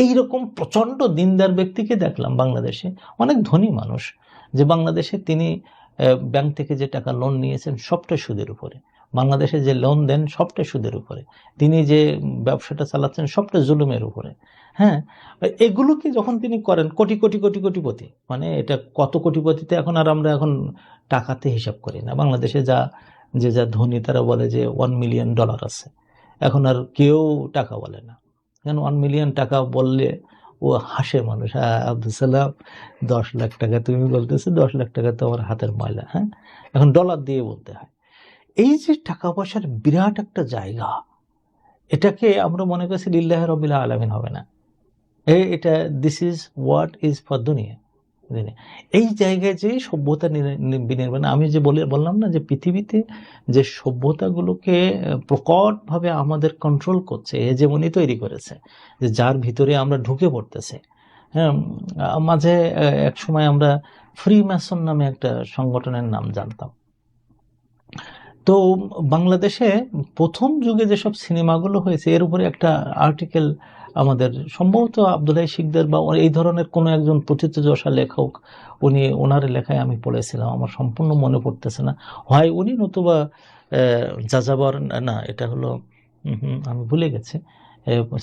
এইরকম প্রচন্ড দিনদার ব্যক্তিকে দেখলাম বাংলাদেশে। অনেক ধনী মানুষ, যে বাংলাদেশে তিনি ব্যাংক থেকে যে টাকা লোন নিয়েছেন সবটা সুদের উপরে, বাংলাদেশে যে লোন দেন সবটা সুদের উপরে, তিনি যে ব্যবসাটা চালাচ্ছেন সবটা জুলুমের উপরে। হ্যাঁ, এগুলোকে যখন তিনি করেন, কোটি কোটি কোটি কোটিপতি, মানে এটা কত কোটিপতিতে এখন আর আমরা এখন টাকাতে হিসাব করি না। বাংলাদেশে যা ধনী তারা বলে যে $1 মিলিয়ন আছে, এখন আর কেউ টাকা বলে না। কেন 1 মিলিয়ন টাকা বললে ও হাসে মানুষ, হ্যাঁ আব্দুল সালাম 10 লাখ টাকা তুমি বলতেছো, 10 লাখ টাকা তো আমার হাতের ময়লা। হ্যাঁ, এখন ডলার দিয়ে বলতে হয়। এই যে টাকা পয়সার বিরাট একটা জায়গা, এটাকে আমরা মনে করছি লিল্লাহি রাব্বিল আলামিন হবে না, এটা this is what is for দুনিয়া। এই জায়গায় যে সভ্যতা বিনির্মাণ, আমি যে বললাম না যে পৃথিবীতে যে সভ্যতাগুলোকে প্রকটভাবে আমাদের কন্ট্রোল করছে, হেজেমনি তৈরি করেছে, যে যার ভিতরে আমরা ঢুকে পড়তেছে। হ্যাঁ, মাঝে এক সময় আমরা ফ্রি ম্যাসন নামে একটা সংগঠনের নাম জানতাম। তো বাংলাদেশে প্রথম যুগে যেসব সিনেমাগুলো হয়েছে এর উপরে একটা আর্টিকেল আমাদের সম্ভবত আব্দুল্লাহ শিকদার বা এই ধরনের কোনো একজন প্রথিতযশা লেখক, ওনার লেখায় আমি পড়েছিলাম, আমার সম্পূর্ণ মনে পড়তেছে না, হয় উনি নতুবা যাযাবর, না এটা হলো আমি ভুলে গেছি,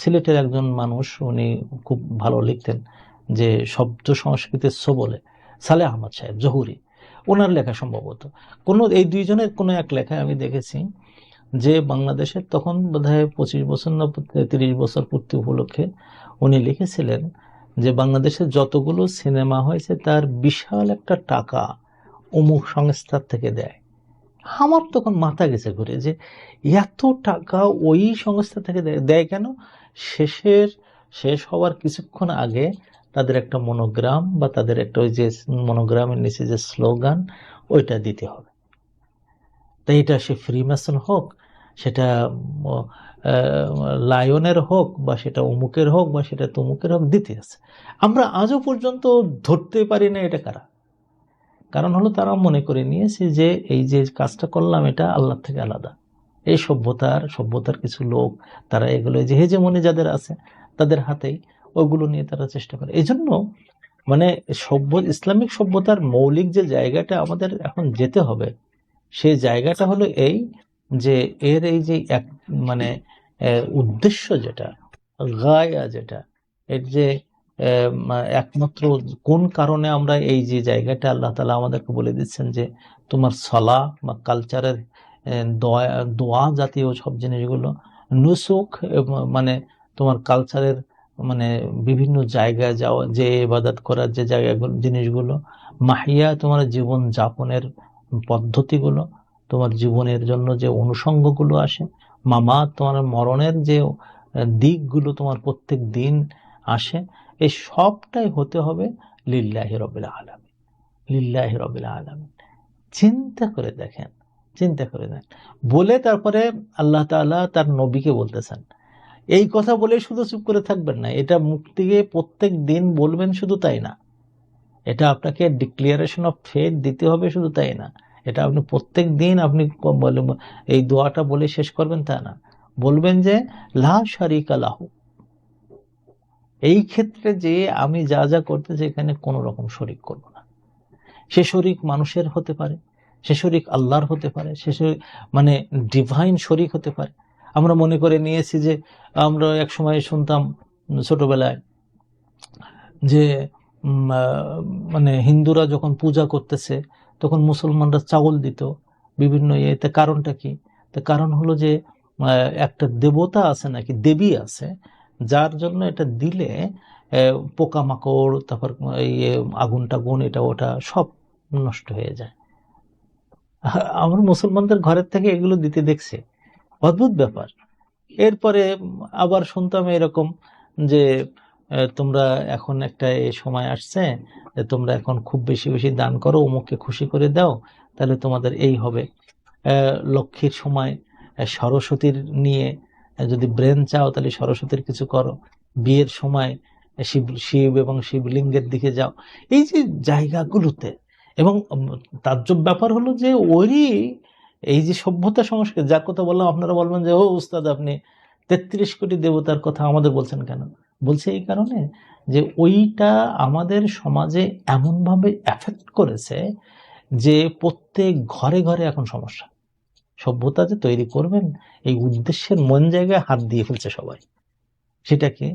সিলেটের একজন মানুষ, উনি খুব ভালো লিখতেন, যে শব্দ সংস্কৃতির ছোবলে, সালেহ আহমদ সাহেব জহুরি, ওনার লেখা সম্ভবত। এই দুইজনের কোনো এক লেখায় আমি দেখেছি যে বাংলাদেশের তখন বোধহয় 25 বছর না 30 বছর পূর্তি উপলক্ষে উনি লিখেছিলেন যে বাংলাদেশে যতগুলো সিনেমা হয়েছে তার বিশাল একটা টাকা অমুক সংস্থার থেকে দেয়। আমার তখন মাথা গেছে ঘুরে যে এত টাকা ওই সংস্থা থেকে দেয় কেন? শেষ হওয়ার কিছুক্ষণ আগে তাদের একটা মনোগ্রাম বা তাদের একটা ওই যে মনোগ্রামের নিচে যে স্লোগান, ওইটা দিতে হবে। তাই এটা সে ফ্রিম্যাসন হোক, সেটা লায়নের হোক, বা সেটা অমুকের হোক, বা সেটা তমুকের হোক, দিতে আছে। আমরা আজও পর্যন্ত ধরতে পারি না এটা কারা। কারণ হলো তারা মনে করে নিয়েছে যে এই যে কাজটা করলাম এটা আল্লাহ থেকে আলাদা। এই সভ্যতার কিছু লোক, তারা এগুলো যে হেজেমনি যাদের আছে তাদের হাতেই ওগুলো নিয়ে তারা চেষ্টা করে। এই জন্য মানে ইসলামিক সভ্যতার মৌলিক যে জায়গাটা আমাদের এখন যেতে হবে, সেই জায়গাটা হলো এই যে এর এই যে এক মানে উদ্দেশ্য যেটা, গায়া যেটা, এর যে একমাত্র কোন কারণে আমরা এই যে জায়গাটা আল্লাহ তাআলা আমাদেরকে বলে দিচ্ছেন যে তোমার সালাহ বা কালচারের দোয়া জাতীয় সব জিনিসগুলো নুসুক মানে তোমার কালচারের মানে বিভিন্ন জায়গায় যাওয়া, যে ইবাদত করার যে জায়গাগুলো, জিনিসগুলো, মাহিয়া তোমার জীবন যাপনের পদ্ধতিগুলো, তোমার জীবনের জন্য যে অনুষঙ্গগুলো আসে, মামাত তোমার মরণের যে দিকগুলো তোমার প্রত্যেক দিন আসে, এই সবটাই হতে হবে লিল্লাহি রাব্বিল আলামিন, লিল্লাহি রাব্বিল আলামিন। চিন্তা করে দেখেন, চিন্তা করে দেখেন। বলে তারপরে আল্লাহ তাআলা তার নবীকে বলতেছেন, এই কথা বলে শুধু চুপ করে থাকবেন না, এটা মুখ থেকে প্রত্যেক দিন বলবেন, শুধু তাই না, এটা আপনাকে ডিক্লারেশন অফ ফেথ দিতে হবে, শুধু তাই না, এটা আপনি প্রত্যেক দিন আপনি এই দোয়াটা বলে শেষ করবেন তা না, বলবেন যে লা শারিকা লাহু, এই ক্ষেত্রে যে আমি যা যা করতেছি এখানে কোনো রকম শরিক করব না। সে শরিক মানুষের হতে পারে, সে শরিক আল্লাহর হতে পারে, সে শরিক মানে ডিভাইন শরিক হতে পারে। আমরা মনে করে নিয়েছি যে, আমরা এক সময় শুনতাম ছোটবেলায় যে মানে হিন্দুরা যখন পূজা করতেছে তখন মুসলমানরা চাউল দিত বিভিন্ন ইয়েতে। কারণটা কি? তো কারণ হলো যে একটা দেবতা আছে, নাকি দেবী আছে, যার জন্য এটা দিলে পোকামাকড়, তারপর এই আগুন টাগুন, এটা ওটা সব নষ্ট হয়ে যায়। আমার মুসলমানদের ঘরের থেকে এগুলো দিতে দেখছে, অদ্ভুত ব্যাপার। এরপরে আবার শুনতাম এরকম যে তোমরা এখন একটা এই সময় আসছে, তোমরা এখন খুব বেশি বেশি দান করো, অমুককে খুশি করে দাও, তাহলে তোমাদের এই হবে। লক্ষ্মীর সময় সরস্বতীর নিয়ে যদি ব্রেন চাও তাহলে সরস্বতীর কিছু করো, বিয়ের সময় শিব এবং শিবলিঙ্গের দিকে যাও, এই যে জায়গাগুলোতে। এবং তাজ্জব ব্যাপার হলো যে ওরই এই যে সভ্যতা সংস্কৃতি, যার কথা বললাম, আপনারা বলবেন যে ও উস্তাদ আপনি ৩৩ কোটি দেবতার কথা আমাদের বলছেন কেন? বলছে এই কারণে যে ওইটা আমাদের সমাজে এমনভাবে এফেক্ট করেছে যে প্রত্যেক ঘরে ঘরে এখন সমস্যা। সভ্যতা যে তৈরি করবেন এই উদ্দেশ্যের মন জায়গায় হাত দিয়ে ফেলছে সবাই। সেটা কি?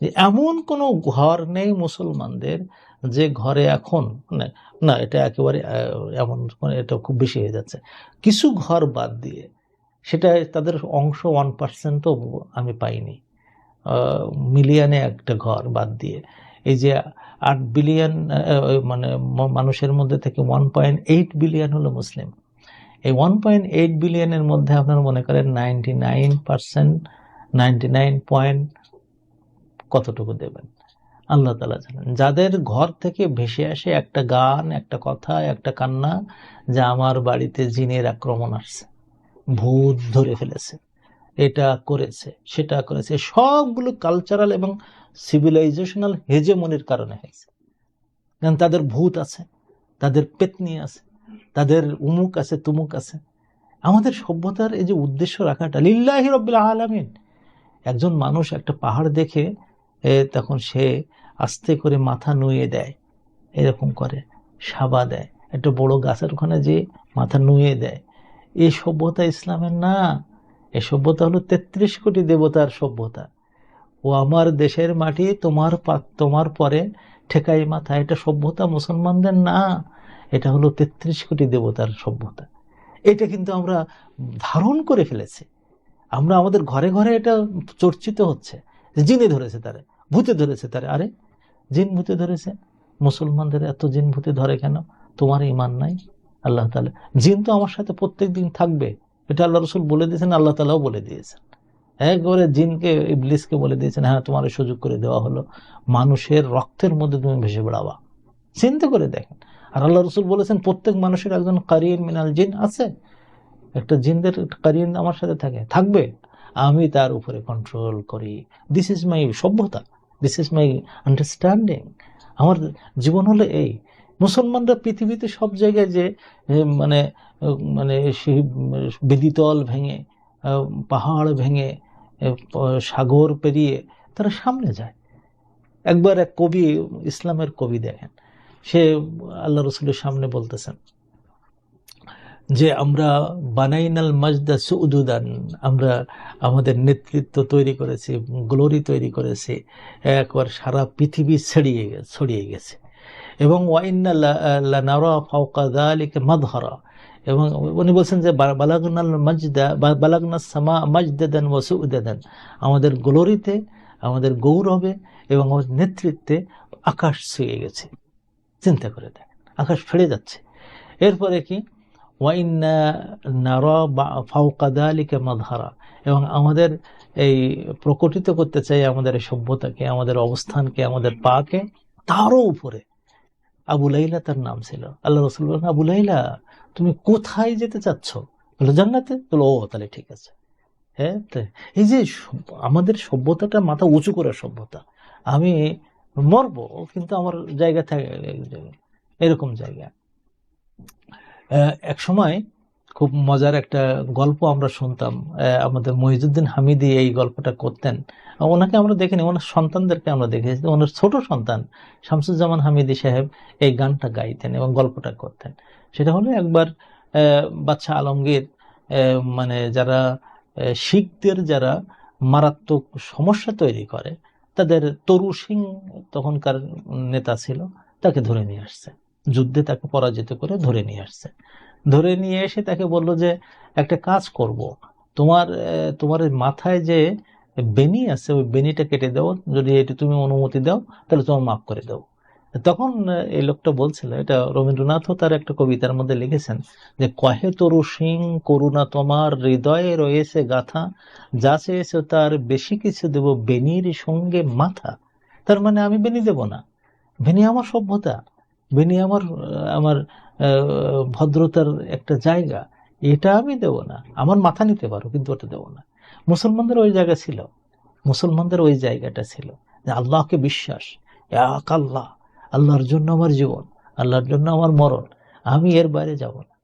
যে এমন কোনো ঘর নেই মুসলমানদের যে ঘরে এখন না, এটা একেবারে এমন, এটা খুব বেশি হয়ে যাচ্ছে, কিছু ঘর বাদ দিয়ে, সেটা তাদের অংশ 1%ও আমি পাইনি, মিলিয়নে একটা ঘর বাদ দিয়ে। এই যে 8 বিলিয়ন মানে মানুষের মধ্যে থেকে 1.8 বিলিয়ন হলো মুসলিম। এই 1.8 বিলিয়নের মধ্যে আপনারা মনে করেন 99%, 99 কতটুকু দেবেন আল্লাহ তাআলা জানেন। যাদের ঘর থেকে ভেসে আসে একটা গান, একটা কথা, একটা কান্না, যে আমার বাড়িতে জিনের আক্রমণ আসছে, ভূত ধরে ফেলেছে, এটা করেছে, সেটা করেছে, সবগুলো কালচারাল এবং সিভিলাইজেশনাল হেজেমনির কারণে হয়েছে। কারণ তাদের ভূত আছে, তাদের পেতনি আছে, তাদের উমুক আছে, তুমুক আছে। আমাদের সভ্যতার এই যে উদ্দেশ্য রাখাটা লিল্লাহি রাব্বিল আলামিন। একজন মানুষ একটা পাহাড় দেখে তখন সে আস্তে করে মাথা নুয়ে দেয়, এরকম করে সাবা দেয়, একটা বড় গাছের ওখানে যে মাথা নুয়ে দেয়। এই সভ্যতা ইসলামের না, এই সভ্যতা হলো ৩৩ কোটি দেবতার সভ্যতা। ও আমার দেশের মাটি, তোমার পরে ঠেকাই মাথা, এটা সভ্যতা মুসলমানদের না, এটা হলো ৩৩ কোটি দেবতার সভ্যতা। এটা কিন্তু আমরা ধারণ করে ফেলেছি, আমরা আমাদের ঘরে ঘরে এটা চর্চিত হচ্ছে, জিনে ধরেছে তারে, ভূতে ধরেছে তারে। আরে জিন ভূতে ধরেছে, মুসলমানদের এত জিন ভূতে ধরে কেন? তোমার ঈমান নাই? আল্লাহ তাআলা, জিন তো আমার সাথে প্রত্যেক দিন থাকবে, এটা আল্লাহ রাসূল বলে দিয়েছেন, আল্লাহ তাআলাও বলে দিয়েছেন। একবারে জিনকে, ইবলিসকে বলে দিয়েছেন, হ্যাঁ তোমার সুযোগ করে দেওয়া হলো, মানুষের রক্তের মধ্যে তুমি ভেসে বেড়াবা। চিন্তা করে দেখেন। আর আল্লাহ রাসূল বলেছেন প্রত্যেক মানুষের একজন কারিন মিনাল জিন আছে, একটা জিনদের কারিন আমার সাথে থাকবে, আমি তার উপরে কন্ট্রোল করি। দিস ইজ মাই সভ্যতা, দিস ইজ মাই আন্ডারস্ট্যান্ডিং। আমার জীবন হলো এই। মুসলমানরা পৃথিবীতে সব জায়গায় যে মানে মানে সেই বেদিতল ভেঙে, পাহাড় ভেঙে, সাগর পেরিয়ে তারা সামনে যায়। একবার এক কবি, ইসলামের কবি দেখেন, সে আল্লাহ রসুলের সামনে বলতেছেন যে আমরা বানাইনাল মাজদা সুউদুদান, আমরা আমাদের নেতৃত্ব তৈরি করেছি, গ্লোরি তৈরি করেছি, একবার সারা পৃথিবী ছড়িয়ে গেছে। এবং ওয়াইন্না লানারা ফাওকা যালিকা মাযহারা, এবং উনি বলছেন যে বালাগনাল মাজদা বালাগনাস সামা মাজদাদান ওয়া সুউদাদান, আমাদের গ্লোরিতে, আমাদের গৌরবে এবং আমাদের নেতৃত্বে আকাশ ছুঁয়ে গেছে। চিন্তা করে দেখেন, আকাশ ফেড়ে যাচ্ছে। এরপরে কি, ওয়াইন্না নারা ফাওকা যালিকা মাযহারা, এবং আমাদের এই প্রকটিত করতে চাই আমাদের এই সভ্যতাকে, আমাদের অবস্থানকে, আমাদের পাকে তারও উপরে। আবু লাইলা তার নাম ছিল। আল্লাহ রাসূল বলেন, আবু লাইলা তুমি কোথায় যেতে চাচ্ছ? বলে জান্নাতে। বলে ও তাহলে ঠিক আছে। হ্যাঁ, এই যে আমাদের সভ্যতাটা মাথা উঁচু করার সভ্যতা, আমি মরবো কিন্তু আমার জায়গা থাকে এরকম জায়গা। এক সময় খুব মজার একটা গল্প আমরা শুনতাম, আমাদের মহিজউদ্দিন হামিদি এই গল্পটা করতেন। ওনাকে আমরা দেখিনি, ওনার সন্তানদেরকে আমরা দেখেছি। ওনার ছোট সন্তান শামসুজ্জামান হামিদি সাহেব এই গানটা গাইতেন এবং গল্পটা করতেন। সেটা হলো একবার বাদশাহ আলমগীর মানে যারা শিখদের যারা মারাত্মক সমস্যা তৈরি করে, তাদের তরু সিং তখনকার নেতা ছিল, তাকে ধরে নিয়ে আসছে, যুদ্ধে তাকে পরাজিত করে ধরে নিয়ে আসছে। ধরে নিয়ে এসে তাকে বলল যে একটা কাজ করব, তোমার মাথায় যে বেনি আছে ওই বেনিটা কেটে দাও, যদি এটা তুমি অনুমতি দাও তাহলে তোমার মাফ করে দাও। তখন এই লোকটা বলছিল, এটা রবীন্দ্রনাথও তার একটা কবিতার মধ্যে লিখেছেন যে কহে তরু সিং করুণা তোমার হৃদয়ে রয়েছে গাথা, যা চেয়েছে তার বেশি কিছু দেব বেনির সঙ্গে মাথা। তার মানে আমি বেনি দেব না, বেনি আমার সভ্যতা, বেনি আমার আমার ভদ্রতার একটা জায়গা, এটা আমি দেব না। আমার মাথা নিতে পারো কিন্তু ওটা দেব না। মুসলমানদের ওই জায়গা ছিল, মুসলমানদের ওই জায়গাটা ছিল যে আল্লাহকে বিশ্বাস, এক আল্লাহ, আল্লাহর জন্য আমার জীবন, আল্লাহর জন্য আমার মরণ, আমি এর বাইরে যাব না।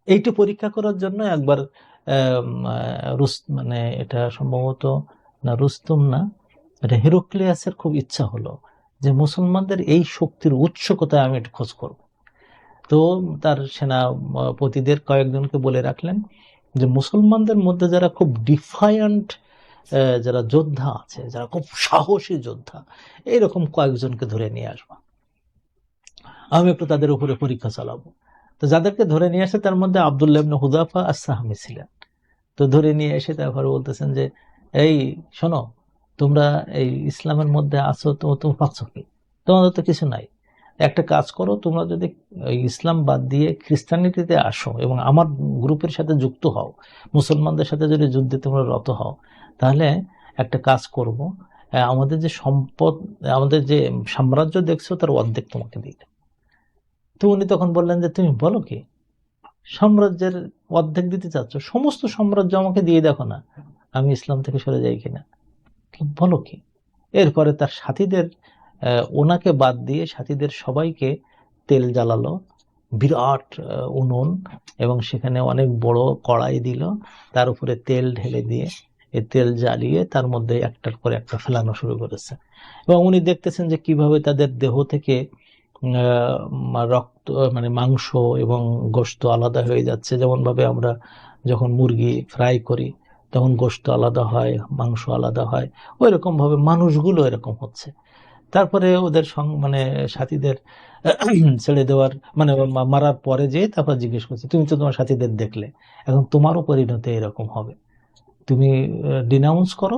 এইটা পরীক্ষা করার জন্য একবার মানে এটা সম্ভবত না রুস্তম না, এটা হেরাক্লিয়াসের খুব ইচ্ছা হলো যে মুসলমানদের এই শক্তির উৎস কোথায়, আমি একটু খোঁজ করব। তো তার সেনাপতিদের কয়েকজনকে বলে রাখলেন যে মুসলমানদের মধ্যে যারা খুব ডিফায়ান্ট, যারা যোদ্ধা আছে, যারা খুব সাহসী যোদ্ধা, এইরকম কয়েকজনকে ধরে নিয়ে আসবো, আমি একটু তাদের উপরে পরীক্ষা চালাবো। তো যাদেরকে ধরে নিয়ে আসে তার মধ্যে আব্দুল্লাহ ইবনে হুযাফা আস-সাহমি ছিলেন। তো ধরে নিয়ে এসে তারপরে বলতেছেন যে এই শোনো, তোমরা এই ইসলামের মধ্যে আছো, তো তুমি পাচ্ছ কি? তোমাদের তো কিছু নাই। একটা কাজ করো, তোমরা যদি ইসলাম বাদ দিয়ে খ্রিস্টানিটিতে আসো এবং আমার গ্রুপের সাথে যুক্ত হও, মুসলমানদের সাথে যদি যুদ্ধে তোমরা রত হও, তাহলে একটা কাজ করব, আমাদের যে সম্পদ, আমাদের যে সাম্রাজ্য দেখছো তার অর্ধেক তোমাকে দিতে। তো উনি তখন বললেন যে তুমি বলো কি, সাম্রাজ্যের অর্ধেক দিতে চাচ্ছ? সমস্ত সাম্রাজ্য আমাকে দিয়ে দেখো না, আমি ইসলাম থেকে সরে যাই কিনা, বলো কি? এরপরে তার সাথীদের, ওনাকে বাদ দিয়ে সাথীদের সবাইকে তেল জ্বালালো, বিরাট উনুন, এবং সেখানে অনেক বড় কড়াই দিল, তার উপরে তেল ঢেলে দিয়ে এই তেল জ্বালিয়ে তার মধ্যে একটার পর একটা ফেলানো শুরু করেছে। এবং উনি দেখতেছেন যে কিভাবে তাদের দেহ থেকে রক্ত, মানে মাংস এবং গোশত আলাদা হয়ে যাচ্ছে। যেমন ভাবে আমরা যখন মুরগি ফ্রাই করি তখন গোশত আলাদা হয়, মাংস আলাদা হয়, ওই রকম ভাবে মানুষগুলো এরকম হচ্ছে। তারপরে ওদের মানে সাথীদের ছেড়ে দেওয়ার, মানে মারার পরে যে তারপর জিজ্ঞেস করছে, তুমি তো তোমার সাথীদের দেখলে, এখন তোমারও পরিণতি এরকম হবে, তুমি ডিনাউন্স করো,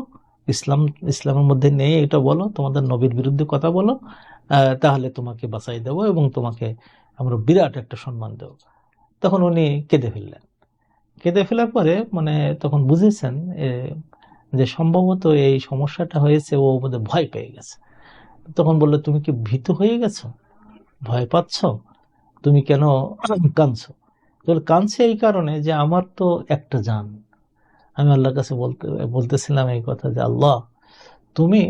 ইসলামের মধ্যে নেই এটা বলো, তোমাদের নবীর বিরুদ্ধে কথা বলো, তাহলে তোমাকে বাঁচাই দেবো এবং তোমাকে আমরা বিরাট একটা সম্মান দেব। তখন উনি কেঁদে ফেললেন। কেঁদে ফেলার পরে মানে তখন বুঝেছেন যে সম্ভবত এই সমস্যাটা হয়েছে, ও বোধহয় ভয় পেয়ে গেছে। তখন বললো, তুমি কি ভীত হয়ে গেছো, ভয় পাচ্ছ, তুমি কেন কাঁদছো? কাঁদছে এই কারণে যে আমার তো একটা জান, আমি আল্লাহর কাছে বলতেছিলাম এই কথা যে আল্লাহ, তুমি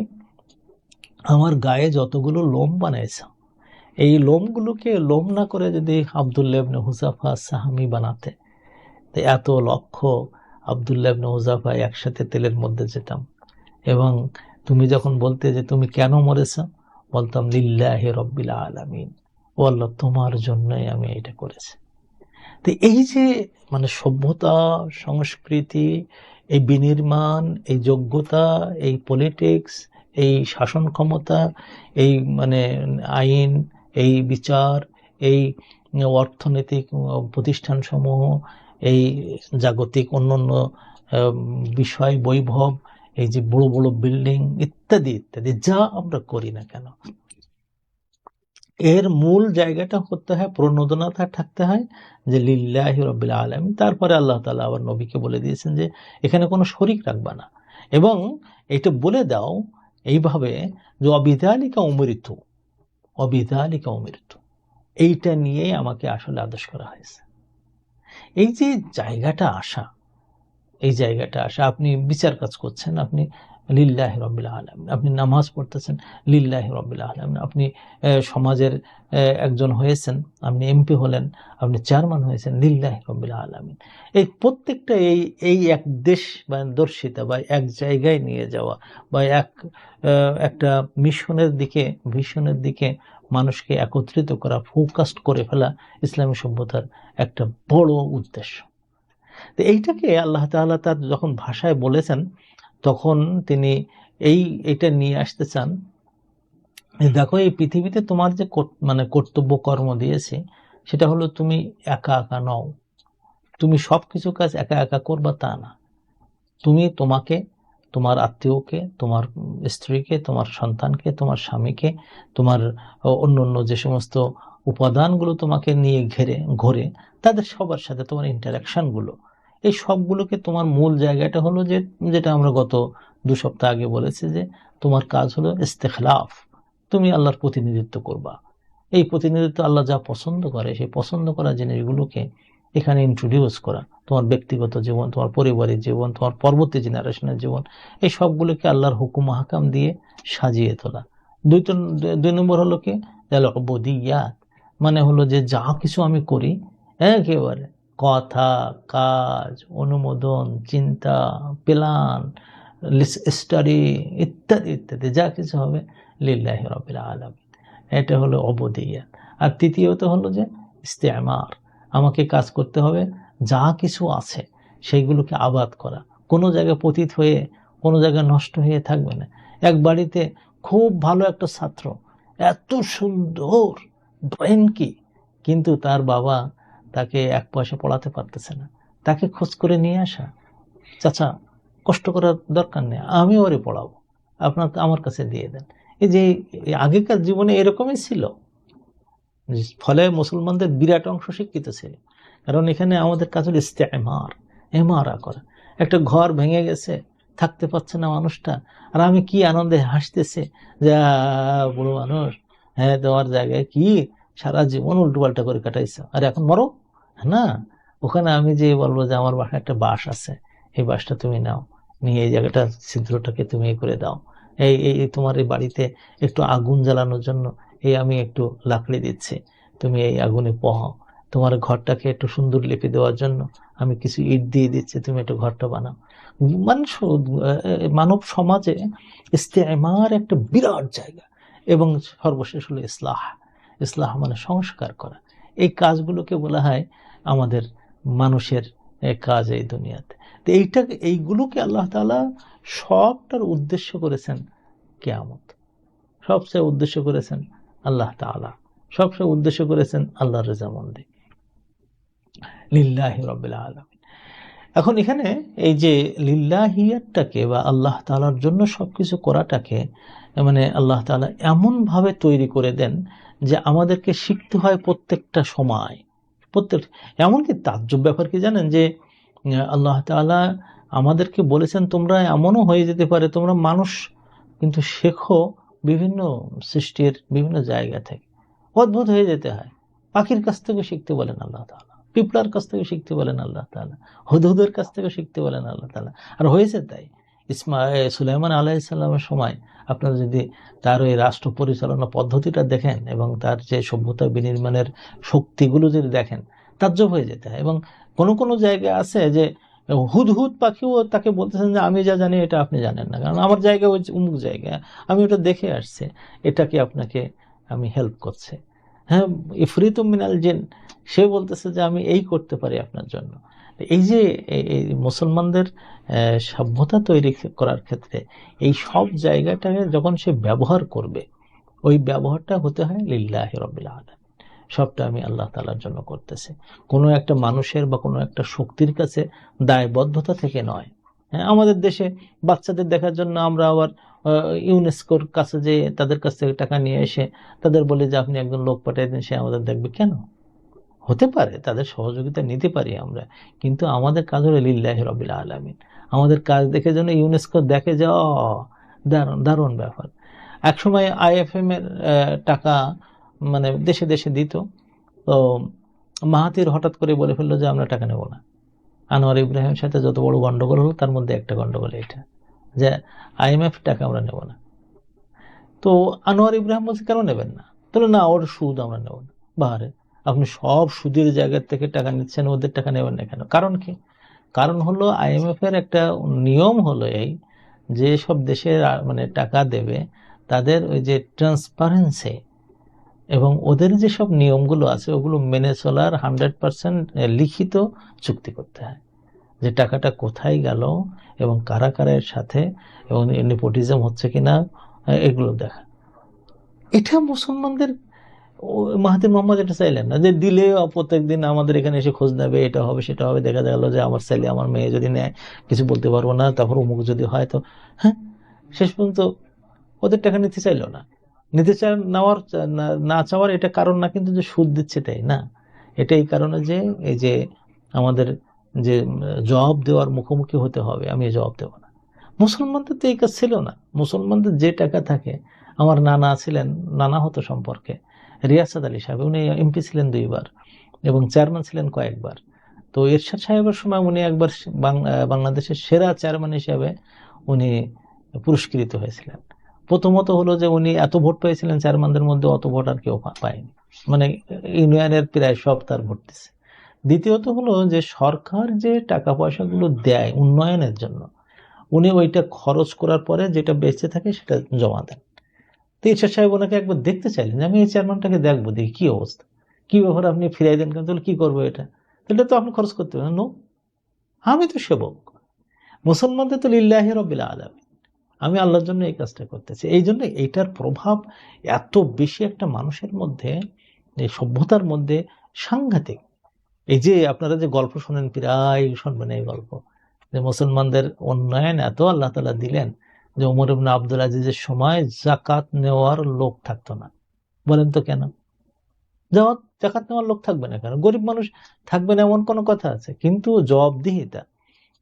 আমার গায়ে যতগুলো লোম বানাইছ, এই লোমগুলোকে লোম না করে যদি আব্দুল্লাহ ইবনে হুযাফা সাহামি বানাতে, তো এত লক্ষ আব্দুল্লাহ ইবনে হুযাফা একসাথে তেলের মধ্যে যেতাম, এবং তুমি যখন বলতে যে তুমি কেন মরেছ, বলতাম লিল্লাহি রাব্বিল আলামিন, ও আল্লাহ তোমার জন্যই আমি এটা করেছি। তো এই যে মানে সভ্যতা, সংস্কৃতি, এই বিনির্মাণ, এই যোগ্যতা, এই পলিটিক্স, এই শাসন ক্ষমতা, এই মানে আইন, এই বিচার, এই অর্থনৈতিক প্রতিষ্ঠানসমূহ, এই জাগতিক অন্যান্য বিষয় বৈভব, এই যে বড় বড় বিল্ডিং ইত্যাদি ইত্যাদি যা আমরা করি না কেন, এর মূল জায়গাটা হতে হয়, প্রণোদনাটা থাকতে হয় যে লিল্লাহি রাব্বিল আলামিন। তারপরে আল্লাহ তাআলা আবার নবীকে বলে দিয়েছেন যে এখানে কোনো শরিক রাখবা না, এবং এটা বলে দাও এইভাবে যে অবিযালিকা উমিরতু, অবিযালিকা উমিরতু, এইটা নিয়েই আমাকে আসলে আদেশ করা হয়েছে। এই যে জায়গাটা আসা, এই জায়গাটা আসা, আপনি বিচার কাজ করছেন, আপনি লিল্লাহি রাব্বিল আলামিন, আপনি নামাজ পড়তেছেন লিল্লাহি রাব্বিল আলামিন, আপনি সমাজের একজন হয়েছেন, আপনি এমপি হলেন, আপনি চেয়ারম্যান হয়েছেন লিল্লাহি রাব্বিল আলামিন। এই প্রত্যেকটা এই এক দেশ বা দর্শিতা বা এক জায়গায় নিয়ে যাওয়া বা একটা ভিশনের দিকে মানুষকে একত্রিত করা, ফোকাসড করে ফেলা ইসলামী সভ্যতার একটা বড় উদ্দেশ্য। তো এইটাকে আল্লাহ তাআলা তার যখন ভাষায় বলেছেন, তখন তিনি এইটা নিয়ে আসতে চান। দেখো, এই পৃথিবীতে তোমার যে মানে কর্তব্য কর্ম দিয়েছে, সেটা হলো তুমি একা একা নও, তুমি সবকিছু কাজ একা একা করবা তা না। তুমি তোমাকে, তোমার আত্মীয়কে, তোমার স্ত্রীকে, তোমার সন্তানকে, তোমার স্বামীকে, তোমার অন্য যে সমস্ত উপাদানগুলো তোমাকে নিয়ে ঘোরে, তাদের সবার সাথে তোমার ইন্টারাকশনগুলো, এই সবগুলোকে তোমার মূল জায়গাটা হলো যেটা আমরা গত 2 সপ্তাহ আগে বলেছি, যে তোমার কাজ হলো ইস্তেখলাফ, তুমি আল্লাহর প্রতিনিধিত্ব করবা। এই প্রতিনিধিত্ব আল্লাহ যা পছন্দ করে, সেই পছন্দ করা জিনিসগুলোকে এখানে ইন্ট্রোডিউস করা, তোমার ব্যক্তিগত জীবন, তোমার পারিবারিক জীবন, তোমার পরবর্তী জেনারেশনের জীবন, এই সবগুলোকে আল্লাহর হুকুম হাকাম দিয়ে সাজিয়ে তোলা। 2 নম্বর হলো কি, উবুদিয়াত, মানে হলো যে যা কিছু আমি করি, একেবারে কথা, কাজ, অনুমোদন, চিন্তা, প্ল্যান, স্টাডি ইত্যাদি ইত্যাদি যা কিছু হবে লিল্লাহি রাব্বিল আলামিন, এটা হলো উবুদিয়াত। আর তৃতীয়ত হলো যে ইস্তেমার, আমাকে কাজ করতে হবে, যা কিছু আছে সেইগুলোকে আবাদ করা, কোনো জায়গায় পতিত হয়ে, কোনো জায়গায় নষ্ট হয়ে থাকবে না। এক বাড়িতে খুব ভালো একটা ছাত্র, এত সুন্দর ব্রেন কি, কিন্তু তার বাবা তাকে 1 পয়সা পড়াতে পারতেছে না, তাকে খোঁজ করে নিয়ে আসা, চাচা কষ্ট করার দরকার নেই, আমি ওরে পড়াবো, আমার কাছে দিয়ে দেন। এই যে আগেকার জীবনে এরকমই ছিল, ফলে মুসলমানদের বিরাট অংশ শিক্ষিত ছিল। কারণ এখানে আমাদের কাজ হল এমারা করা। একটা ঘর ভেঙে গেছে, থাকতে পারছে না মানুষটা, আর আমি কি আনন্দে হাসতেছে যে বুড়ো মানুষ, হ্যাঁ তোমার জায়গায় কি সারা জীবন উল্টোপাল্টা করে কাটাইছ, আর এখন মরো না। ওখানে আমি যে বলবো যে আমার বাসায় একটা বাঁশ আছে, এই বাঁশটা তুমি নাও, নিয়ে এই জায়গাটা ছিদ্রটাকে তুমি করে দাও, এই তোমার এই বাড়িতে একটু আগুন জ্বালানোর জন্য আমি একটু লাকড়ি দিচ্ছি, তুমি এই আগুনে পোহাও, তোমার ঘরটাকে একটু সুন্দর লিপে দেওয়ার জন্য আমি কিছু ইট দিয়ে দিচ্ছি, তুমি একটু ঘরটা বানাও। মানব সমাজে ইস্তেমার একটা বিরাট জায়গা। এবং সর্বশেষ হলো ইসলাহ মানে সংস্কার করা। এই কাজগুলোকে বলা হয় আমাদের মানুষের কাজ এই দুনিয়াতে। তো এইগুলোকে আল্লাহ তাআলা সবটার উদ্দেশ্য করেছেন কিয়ামত, সবচেয়ে উদ্দেশ্য করেছেন আল্লাহ তাআলা, সবচেয়ে উদ্দেশ্য করেছেন আল্লাহর রেজামন্দি, লিল্লাহি রাব্বিল আলামিন। এখন এখানে এই যে লিল্লাহিয়াতটাকে বা আল্লাহ তাআলার জন্য সবকিছু করাটাকে, মানে আল্লাহ তাআলা এমন ভাবে তৈরি করে দেন যে আমাদেরকে শিখতে হয় প্রত্যেকটা সময়, এমনকি তাজ্জব ব্যাপার কি জানেন, যে আল্লাহ তাআলা আমাদেরকে বলেছেন তোমরা এমনও হয়ে যেতে পারে, তোমরা মানুষ কিন্তু শেখো বিভিন্ন সৃষ্টির বিভিন্ন জায়গা থেকে, অদ্ভুত হয়ে যেতে হয়। পাখির কাছ থেকে শিখতে বলেন আল্লাহ তাআলা, পিঁপড়ার কাছ থেকে শিখতে বলেন আল্লাহ তাআলা, হুদহুদের কাছ থেকে শিখতে বলেন আল্লাহ তাআলা। আর হয়েছে তাই। সুলাইমান আলাইহিস সালামের সময় আপনারা যদি তার ওই রাষ্ট্র পরিচালনা পদ্ধতিটা দেখেন এবং তার যে সভ্যতা বিনির্মাণের শক্তিগুলো যদি দেখেন, তাজ্জব হয়ে যেতে হয়। এবং কোনো জায়গায় আছে যে হুদহুদ পাখিও তাকে বলতেছেন যে আমি যা জানি এটা আপনি জানেন না, কারণ আমার জায়গা ওই অমুক জায়গায়, আমি ওটা দেখে আসছি, এটাকে আপনাকে আমি হেল্প করছে। হ্যাঁ, ইফরিত মিনাল জিন, সে বলতেছে যে আমি এই করতে পারি আপনার জন্য। এই যে এই মুসলমানদের সভ্যতা তৈরি করার ক্ষেত্রে এই সব জায়গাটাকে যখন সে ব্যবহার করবে, ওই ব্যবহারটা হতে হয় লিল্লাহি রাব্বিল আলামিন, সবটা আমি আল্লাহ তাআলার জন্য করতেছি, কোনো একটা মানুষের বা কোনো একটা শক্তির কাছে দায়বদ্ধতা থেকে নয়। হ্যাঁ, আমাদের দেশে বাচ্চাদের দেখার জন্য আমরা আবার ইউনেস্কোর কাছে যে তাদের কাছ থেকে টাকা নিয়ে এসে তাদের বলি যে আপনি একজন লোক পাঠিয়ে দিন, সে আমাদের দেখবে। কেন? হতে পারে তাদের সহযোগিতা নিতে পারি আমরা, কিন্তু আমাদের কাজ হলো লিল্লাহি রাব্বিল আলামিন। আমাদের কাজ দেখে যেন ইউনেস্কো দেখে যে দারুণ দারুণ ব্যাপার। একসময় আইএফএম এর টাকা মানে দেশে দেশে দিত, তো মাহাথির হঠাৎ করে বলে ফেললো যে আমরা টাকা নেব না। আনোয়ার ইব্রাহিমের সাথে যত বড় গন্ডগোল হলো তার মধ্যে একটা গন্ডগোল এটা, যে আইএমএফ টাকা আমরা নেব না। তো আনোয়ার ইব্রাহিম বলছে কেন নেবেন না? তাহলে না, ওর সুদ আমরা নেব না। বাহারে, আপনি সব সুদের জায়গা থেকে টাকা নিচ্ছেন, ওদের টাকা নেবেন না কেন? কারণ কি? কারণ হলো আইএমএফ এর একটা নিয়ম হলো এই, যে সব দেশের মানে টাকা দেবে তাদের ওই যে ট্রান্সপারেন্সি এবং ওদের যে সব নিয়মগুলো আছে ওগুলো মেনে চলার 100% লিখিত চুক্তি করতে হয়, যে টাকাটা কোথায় গেল এবং কারা কারা এর সাথে, এবং নেপোটিজম হচ্ছে কিনা এগুলো দেখা। এটা মুসলমানদের মাহাথির মোহাম্মদ এটা চাইলেন না, যে দিলে প্রত্যেকদিন আমাদের এখানে এসে খোঁজ নেবে, এটা হবে সেটা হবে। দেখা গেল যে আমার ছেলে আমার মেয়ে যদি নেয় কিছু বলতে পারবো না, তারপর অমুক যদি হয় তো। হ্যাঁ, শেষ পর্যন্ত ওদের টাকা নিতে চাইলো না। নিতে নেওয়ার না চাওয়ার এটা কারণ না কিন্তু যে সুদ দিচ্ছে তাই না, এটা এই কারণে যে এই যে আমাদের যে জবাব দেওয়ার মুখোমুখি হতে হবে, আমি জবাব দেব না। মুসলমানদের তো এই কাজ ছিল না। মুসলমানদের যে টাকা থাকে, আমার নানা ছিলেন, নানা হতো সম্পর্কে রিয়াসাত আলী সাহেব, উনি এমপি ছিলেন 2 বার এবং চেয়ারম্যান ছিলেন কয়েকবার। তো এরশাদ সাহেবের সময় উনি একবার বাংলাদেশের সেরা চেয়ারম্যান হিসেবে উনি পুরস্কৃত হয়েছিলেন। প্রথমত হলো যে উনি এত ভোট পেয়েছিলেন চেয়ারম্যানদের মধ্যে, অত ভোট আর কেউ পায়নি, মানে ইউনিয়নের প্রায় সব তার ভোট দিচ্ছে। দ্বিতীয়ত হলো যে সরকার যে টাকা পয়সাগুলো দেয় উন্নয়নের জন্য, উনি ওইটা খরচ করার পরে যেটা বেঁচে থাকে সেটা জমা দেন। তো এরশাদ সাহেব ওনাকে একবার দেখতে চাইলেন, যে আমি এই চেয়ারম্যানটাকে দেখবো, দেখি কি অবস্থা, কি ব্যাপার, আপনি ফিরাই দেন কেন? তাহলে কি করবো এটা? তাহলে তো আপনি খরচ করতে পারেন। নো, আমি তো সেবক, মুসলমানদের তো লিল্লাহি রাব্বিল আলামিন, আমি আল্লাহর জন্য এই কাজটা করতেছি। এই জন্য এইটার প্রভাব এত বেশি একটা মানুষের মধ্যে, এই সভ্যতার মধ্যে সাংঘাতিক। এই যে আপনারা যে গল্প শোনেন, প্রায় শুনবেন এই গল্প, যে মুসলমানদের উন্নয়ন এত আল্লাহ তাআলা দিলেন যে ওমর ইবনে আব্দুল আজিজের সময় যাকাত নেওয়ার লোক থাকতো না। বলেন তো কেন? যাকাত নেওয়ার লোক থাকবে না কেন? গরিব মানুষ থাকবে না এমন কোনো কথা আছে? কিন্তু জবাবদিহিতা,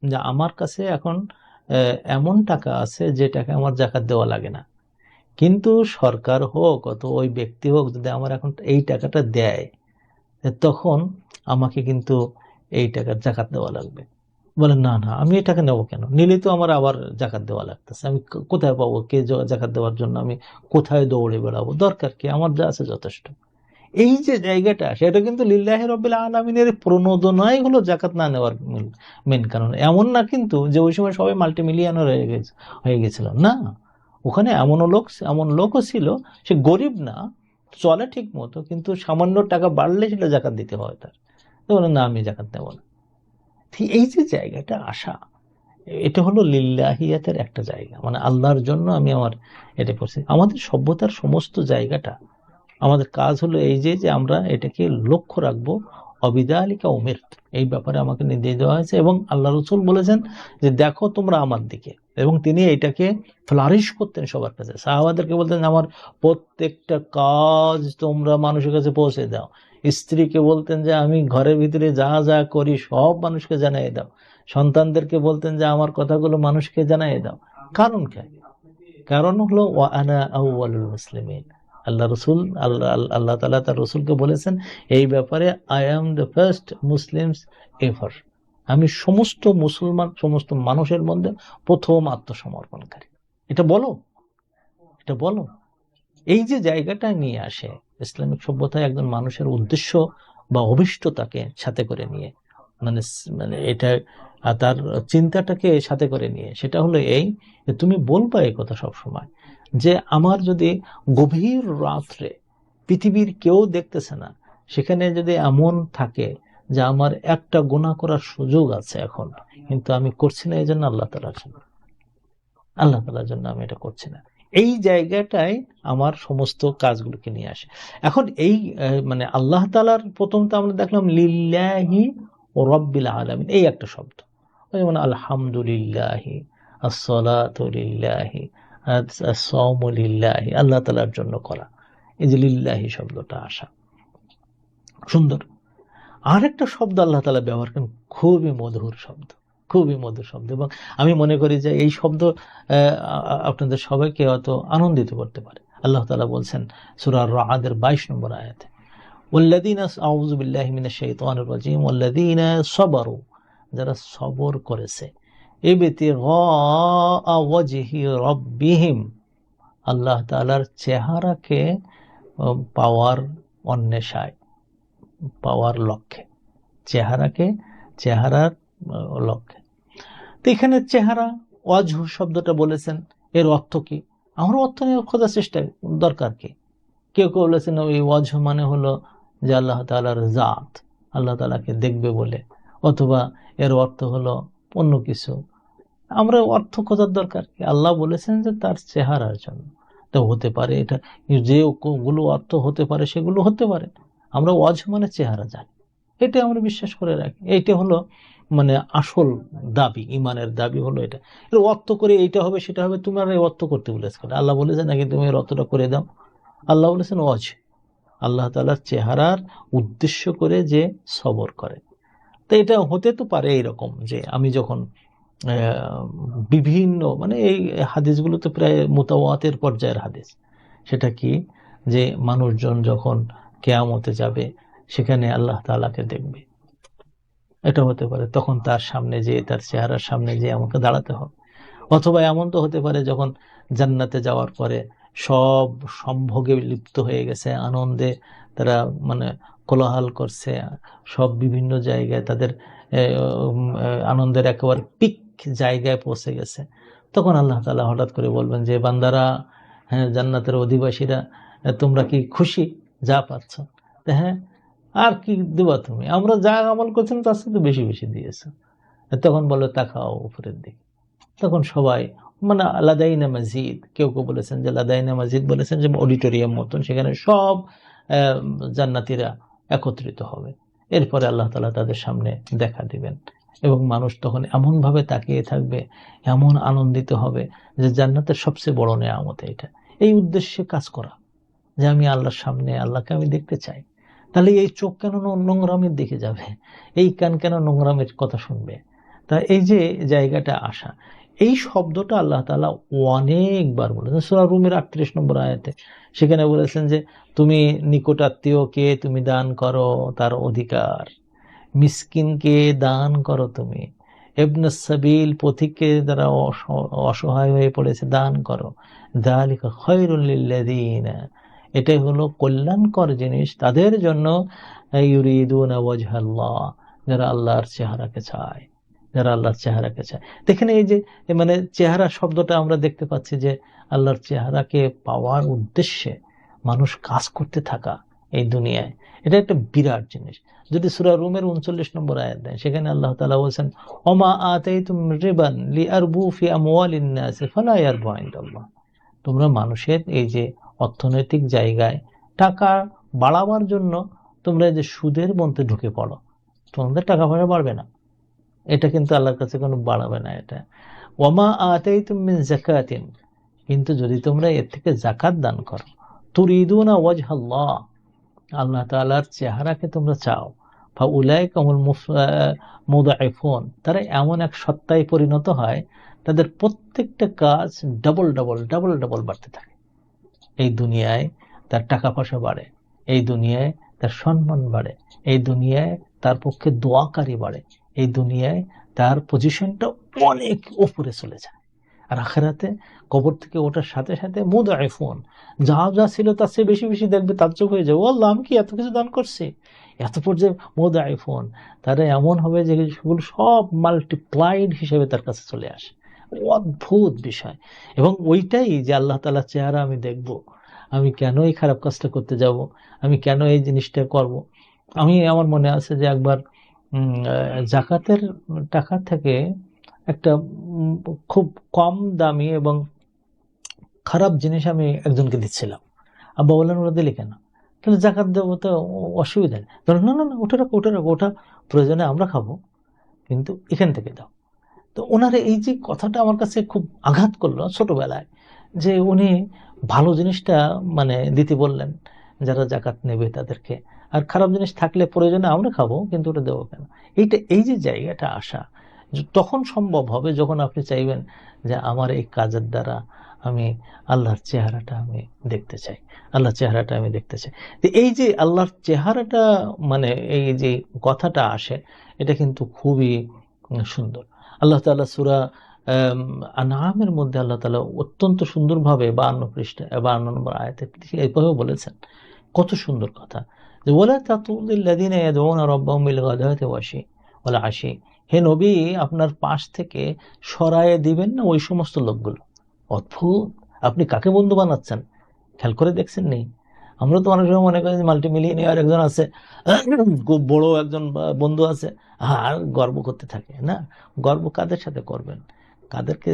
যে আমার কাছে এখন এমন টাকা আছে যে টাকা আমার যাকাত দেওয়া লাগে না, কিন্তু সরকার হোক অথবা ওই ব্যক্তি হোক যদি আমার এখন এই টাকাটা দেয়, তখন আমাকে কিন্তু এই টাকার যাকাত দেওয়া লাগবে। বলেন না না, আমি এই টাকা নেবো কেন? নিলে তো আমার আবার যাকাত দেওয়া লাগতেছে, আমি কোথায় পাবো? কে যাকাত দেওয়ার জন্য আমি কোথায় দৌড়ে বেড়াবো? দরকার কি? আমার যা আছে যথেষ্ট। এই যে জায়গাটা, সেটা কিন্তু লিল্লাহি রাব্বিল আলামিনের প্রণোদনাই হলো যাকাত না নেওয়ার মেন কারণ। এমন না কিন্তু যে ওই সময় সবাই মাল্টিমিলিয়নার হয়ে গেছিল না। ওখানে এমন লোকও ছিল, সে গরিব না, চলে ঠিক মতো, কিন্তু সামান্য টাকা বাড়লে সেটা যাকাত দিতে হয় তার। তো বলে না, আমি যাকাত নেব না। এই যে জায়গাটা আসা, এটা হলো লিল্লাহিয়াতের একটা জায়গা, মানে আল্লাহর জন্য আমি আমার এটা করছি। আমাদের সভ্যতার সমস্ত জায়গাটা, আমাদের কাজ হলো এই যে আমরা এটাকে লক্ষ্য রাখবো। অবিদালিকা উমের, এই ব্যাপারে আমাকে নির্দেশ দেওয়া হয়েছে, এবং আল্লাহ রসুল বলেছেন যে দেখো তোমরা আমার দিকে, এবং তিনি এটাকে ফ্লারিশ করতেন সবার কাছে। সাহাবাদেরকে বলতেন আমার প্রত্যেকটা কাজ তোমরা মানুষের কাছে পৌঁছে দাও। স্ত্রীকে বলতেন যে আমি ঘরের ভিতরে যা যা করি সব মানুষকে জানিয়ে দাও। সন্তানদেরকে বলতেন যে আমার কথাগুলো মানুষকে জানিয়ে দাও। কারণ কি? কারণ হলো ওয়া আনা আউয়ালুল মুসলিমিন। আল্লাহ রসুল আল্লাহ তাআলা তার রসুলকে বলেছেন এই ব্যাপারে, I am the first Muslims ever, আমি সমস্ত মুসলমান সমস্ত মানুষের মধ্যে প্রথম আত্মসমর্পণকারী। এটা বলো, এটা বলো। এই যে জায়গাটা নিয়ে আসে ইসলামিক সভ্যতায় একজন মানুষের উদ্দেশ্য বা অভিষ্টতাকে সাথে করে নিয়ে, মানে মানে এটা তার চিন্তাটাকে সাথে করে নিয়ে, সেটা হলো এই যে তুমি বলবা এই কথা সব সময়, যে আমার যদি গভীর রাত্রে পৃথিবীর কেউ দেখতেছে না, সেখানে যদি এমন থাকে যে আমার একটা গুনাহ করার সুযোগ আছে এখন, কিন্তু আমি করছি না, এই জন্য আল্লাহ তাআলার জন্য আমি এটা করছি না, এই জায়গাটায় আমার সমস্ত কাজগুলোকে নিয়ে আসে। এখন এই মানে আল্লাহ তাআলার প্রথম তো আমরা দেখলাম লিল্লাহি রাব্বিল আলামিন, এই একটা শব্দ। যেমন আলহামদুলিল্লাহি, আসসালাতু লিল্লাহি, আস-সাওমু লিল্লাহি, আল্লাহ তাআলার জন্য করা। এই যে লিল্লাহি শব্দটা আসা সুন্দর। আরেকটা শব্দ আল্লাহ তাআলা ব্যবহার করেন, খুবই মধুর শব্দ, খুবই মধুর শব্দ, এবং আমি মনে করি যে এই শব্দ আপনাদের সবাইকে হয়তো আনন্দিত করতে পারে। আল্লাহ তাআলা বলছেন সূরা আর-রা'দের 22 নম্বর আয়াতে, ওয়াল্লাযীনা, আউযু বিল্লাহি মিনাশ শাইতানির রাজীম, ওয়াল্লাযীনা সাবারু, যারা সবর করেছে, ইবতিগা ওয়াজহি রাব্বিহিম, আল্লাহ তাআলার চেহারাকে পাওয়ার অন্বেষায়, পাওয়ার লক্ষ্যে, চেহারার লক্ষ্যে। তো এখানে চেহারা, ওয়াজহ শব্দটা বলেছেন, এর অর্থ কি? আমরা অর্থ নিয়ে খোঁজার চেষ্টা দরকার কি। কেউ কেউ বলেছেন ওই ওয়াজহ মানে হলো যে আল্লাহ তাআলার জাত, আল্লাহ তাআলাকে দেখবে বলে, অথবা এর অর্থ হলো অন্য কিছু। আমরা অর্থ খোঁজার দরকার কি? আল্লাহ বলেছেন যে তার চেহারার জন্য। তো হতে পারে এটা যেগুলো অর্থ হতে পারে সেগুলো হতে পারে। আমরা ওয়াজহ মানে চেহারা জানি, এটা আমরা বিশ্বাস করে রাখি। এইটা হলো মানে আসল দাবি, ইমানের দাবি হলো এটা। এর অর্থ করে এইটা হবে সেটা হবে, তুমি আর এই অর্থ করতে বলেছেন? আল্লাহ বলেছেন নাকি তুমি এর অর্থটা করে দাও? আল্লাহ বলেছেন ওয়াজ, আল্লাহ তাআলার চেহারার উদ্দেশ্য করে যে সবর করে। তো এটা হতে তো পারে এইরকম যে আমি যখন বিভিন্ন মানে এই হাদিসগুলো তো প্রায় মুতাওয়াতির পর্যায়ের হাদিস। সেটা কি, যে মানুষজন যখন কিয়ামতে যাবে সেখানে আল্লাহ তাআলাকে দেখবে, এটা হতে পারে। তখন তার সামনে যে, তার চেহারার সামনে যে আমাকে দাঁড়াতে হবে। অথবা এমন তো হতে পারে যখন জান্নাতে যাওয়ার পরে সব সম্ভোগে লিপ্ত হয়ে গেছে, আনন্দে তারা মানে কোলাহল করছে, সব বিভিন্ন জায়গায় তাদের আনন্দের একেবারে পিক জায়গায় পৌঁছে গেছে। তখন আল্লাহ তাআলা হঠাৎ করে বলবেন যে বান্দারা, হ্যাঁ জান্নাতের অধিবাসীরা, তোমরা কি খুশি যা পাচ্ছ? হ্যাঁ, আর কি দেবা তুমি? আমরা যা আমল করছিলাম তার সাথে বেশি বেশি দিয়েছো। তখন বলো তাকাও উপরের দিকে। তখন সবাই মানে লাদাইনা মসজিদ, কেউ কেউ বলেছেন যে লাদাইনা মসজিদ বলেছেন যে অডিটোরিয়াম মতন, সেখানে সব জান্নাতীরা একত্রিত হবে। এরপরে আল্লাহ তাআলা তাদের সামনে দেখা দিবেন, এবং মানুষ তখন এমনভাবে তাকিয়ে থাকবে, এমন আনন্দিত হবে যে জান্নাতের সবচেয়ে বড় নেয়ামত এটা। এই উদ্দেশ্যে কাজ করা, যে আমি আল্লাহর সামনে, আল্লাহকে আমি দেখতে চাই। তাহলে এই চোখ কেন নোংরামের দিকে যাবে? এই কান কেন নোংরামের কথা শুনবে? তা এই যে জায়গাটা আসা, এই শব্দটা আল্লাহ তাআলা অনেকবার বলেছেন। সূরা রুমের 38 নম্বর আয়াতে সেখানে বলেছেন যে তুমি নিকট আত্মীয়কে তুমি দান করো তার অধিকার, মিসকিনকে দান করো তুমি, ইবনে সাবিল পথিককে যারা অসহায় হয়ে পড়েছে দান করো, যালিকা খায়রুল লিল্লাযিনা, এটাই হলো কল্যাণকর জিনিস তাদের জন্য, ইউরিদুনা ওয়াজহাল্লাহ, যারা আল্লাহর চেহারাকে চায়, যারা আল্লাহর চেহারাকে চায়। দেখেন এই যে মানে চেহারা শব্দটা আমরা দেখতে পাচ্ছি যে আল্লাহর চেহারাকে পাওয়ার উদ্দেশ্যে মানুষ কাজ করতে থাকা এই দুনিয়ায়, এটা একটা বিরাট জিনিস। যদি সূরা রুমের 39 নম্বর আয়াত দেন, সেখানে আল্লাহ তাআলা বলেছেন ওমা আতাইতুম রিবান লিআরবু ফি আমওয়ালিন নাস ফালা ইয়ারবু ইনদাল্লাহ, তোমরা মানুষের এই যে অর্থনৈতিক জায়গায় টাকা বাড়াবার জন্য তোমরা যে সুদের মধ্যে ঢুকে পড়ো, তোমাদের টাকা পয়সা বাড়বে না, এটা কিন্তু আল্লাহর কাছে কোনো বাড়াবে না এটা। ওয়ামা আতাইতুম মিন যাকাতিন, কিন্তু যদি তোমরা এর থেকে যাকাত দান করো, তুরিদুনা ওয়াজহাল্লাহ, আল্লাহ তাআলার চেহারাকে তোমরা চাও, ফাউলাইকা হুমুল মুদাইফুন, তারা এমন এক সত্তায় পরিণত হয় তাদের প্রত্যেকটা কাজ ডাবল ডাবল ডাবল ডাবল বাড়তে থাকে। এই দুনিয়ায় তার টাকা পয়সা বাড়ে, এই দুনিয়ায় তার সম্মান বাড়ে, এই দুনিয়ায় তার পক্ষে দোয়াকারী বাড়ে, এই দুনিয়ায় তার পজিশনটা অনেক উপরে চলে যায়। আর আখিরাতে কবর থেকে ওঠার সাথে সাথে মুদাইফুন, যা যা ছিল তার চেয়ে বেশি বেশি দেখবে, তাজ্জব হয়ে যাবে, ও আল্লাহ আমি কি এত কিছু দান করছি, এত পর্যায়ে মুদাইফুন, তারা এমন হবে যে সেগুলো সব মাল্টিপ্লাইড হিসেবে তার কাছে চলে আসে। অদ্ভুত বিষয়। এবং ওইটাই যে আল্লাহ তাআলার চেহারা আমি দেখব, আমি কেন এই খারাপ কাজটা করতে যাব, আমি কেন এই জিনিসটা করব। আমার মনে আছে যে একবার জাকাতের টাকা থেকে একটা খুব কম দামি এবং খারাপ জিনিস আমি একজনকে দিচ্ছিলাম। আব্বা বললেন, ওরা দিলি কেন? কিন্তু জাকাত দেবো তো, অসুবিধা নেই। না না না, ওটা রাখো, ওটা রাখো, ওটা প্রয়োজনে আমরা খাবো, কিন্তু এখান থেকে দাও। তো ওনার এই যে কথাটা আমার কাছে খুব আঘাত করলো ছোটবেলায়, যে উনি ভালো জিনিসটা মানে দিতে বললেন যারা জাকাত নেবে তাদেরকে, আর খারাপ জিনিস থাকলে প্রয়োজনে আমরা খাবো, কিন্তু ওটা দেবো কেন? এই যে জায়গাটা আসা তখন সম্ভব হবে যখন আপনি চাইবেন যে আমার এই কাজের দ্বারা আমি আল্লাহর চেহারাটা আমি দেখতে চাই, আল্লাহর চেহারাটা আমি দেখতে চাই। তো এই যে আল্লাহর চেহারাটা মানে এই যে কথাটা আসে, এটা কিন্তু খুবই সুন্দর। আল্লাহ তাআলা সূরা আনআমের মধ্যে আল্লাহ তাআলা অত্যন্ত সুন্দরভাবে 52 পৃষ্ঠা 52 নম্বর আয়াতে এইভাবে বলেছেন, কত সুন্দর কথা, যে ওয়ালা তাতুযিল্লাযিনা ইয়াদউনা রাব্বাহুম বিল গাদাতি ওয়াল আশি, হে নবী আপনার পাশ থেকে সরায়ে দিবেন না ওই সমস্ত লোকগুলো। অদ্ভুত, আপনি কাকে বন্ধু বানাচ্ছেন খেয়াল করে দেখছেন নেই? আমরা তো অনেক সময় মনে করি মাল্টি মিলিয়নিয়ার একজন আছে, খুব বড় একজন বন্ধু আছে, আর গর্ব করতে থাকে না। গর্ব কাদের সাথে করবেন? কাদেরকে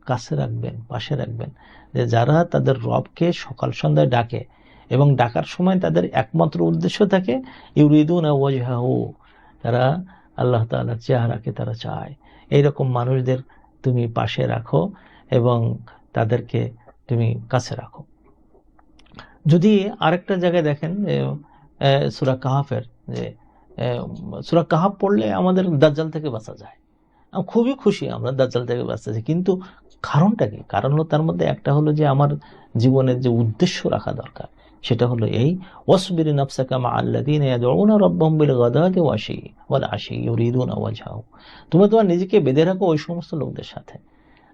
কাছে রাখবেন, পাশে রাখবেন? যে যারা তাদের রবকে সকাল সন্ধ্যায় ডাকে, এবং ডাকার সময় তাদের একমাত্র উদ্দেশ্য থাকে ইউরিদুনা ওয়াজহাহু, তারা আল্লাহ তাআলার চেহারাকে তারা চায়। এইরকম মানুষদের তুমি পাশে রাখো এবং তাদেরকে তুমি কাছে রাখো। যদি আরেকটা জায়গায় দেখেন সূরা কাহাফের, যে সূরা কাহাফ পড়লে আমাদের দাজ্জাল থেকে বাঁচা যায়, খুবই খুশি আমরা দাজ্জাল থেকে বাঁচতেছি। কিন্তু কারণটা কি? কারণ হলো তার মধ্যে একটা হলো যে আমার জীবনের যে উদ্দেশ্য রাখা দরকার, সেটা হলো এই ওয়াসবির নাফসাকা মা আল্লাযীনা ইয়াদউনা রাব্বাহুম বিল গাদাতি ওয়াল আশি ইউরিদুনা ওয়াজহাহু, তুমি তোমার নিজেকে বেঁধে রাখো ওই সমস্ত লোকদের সাথে,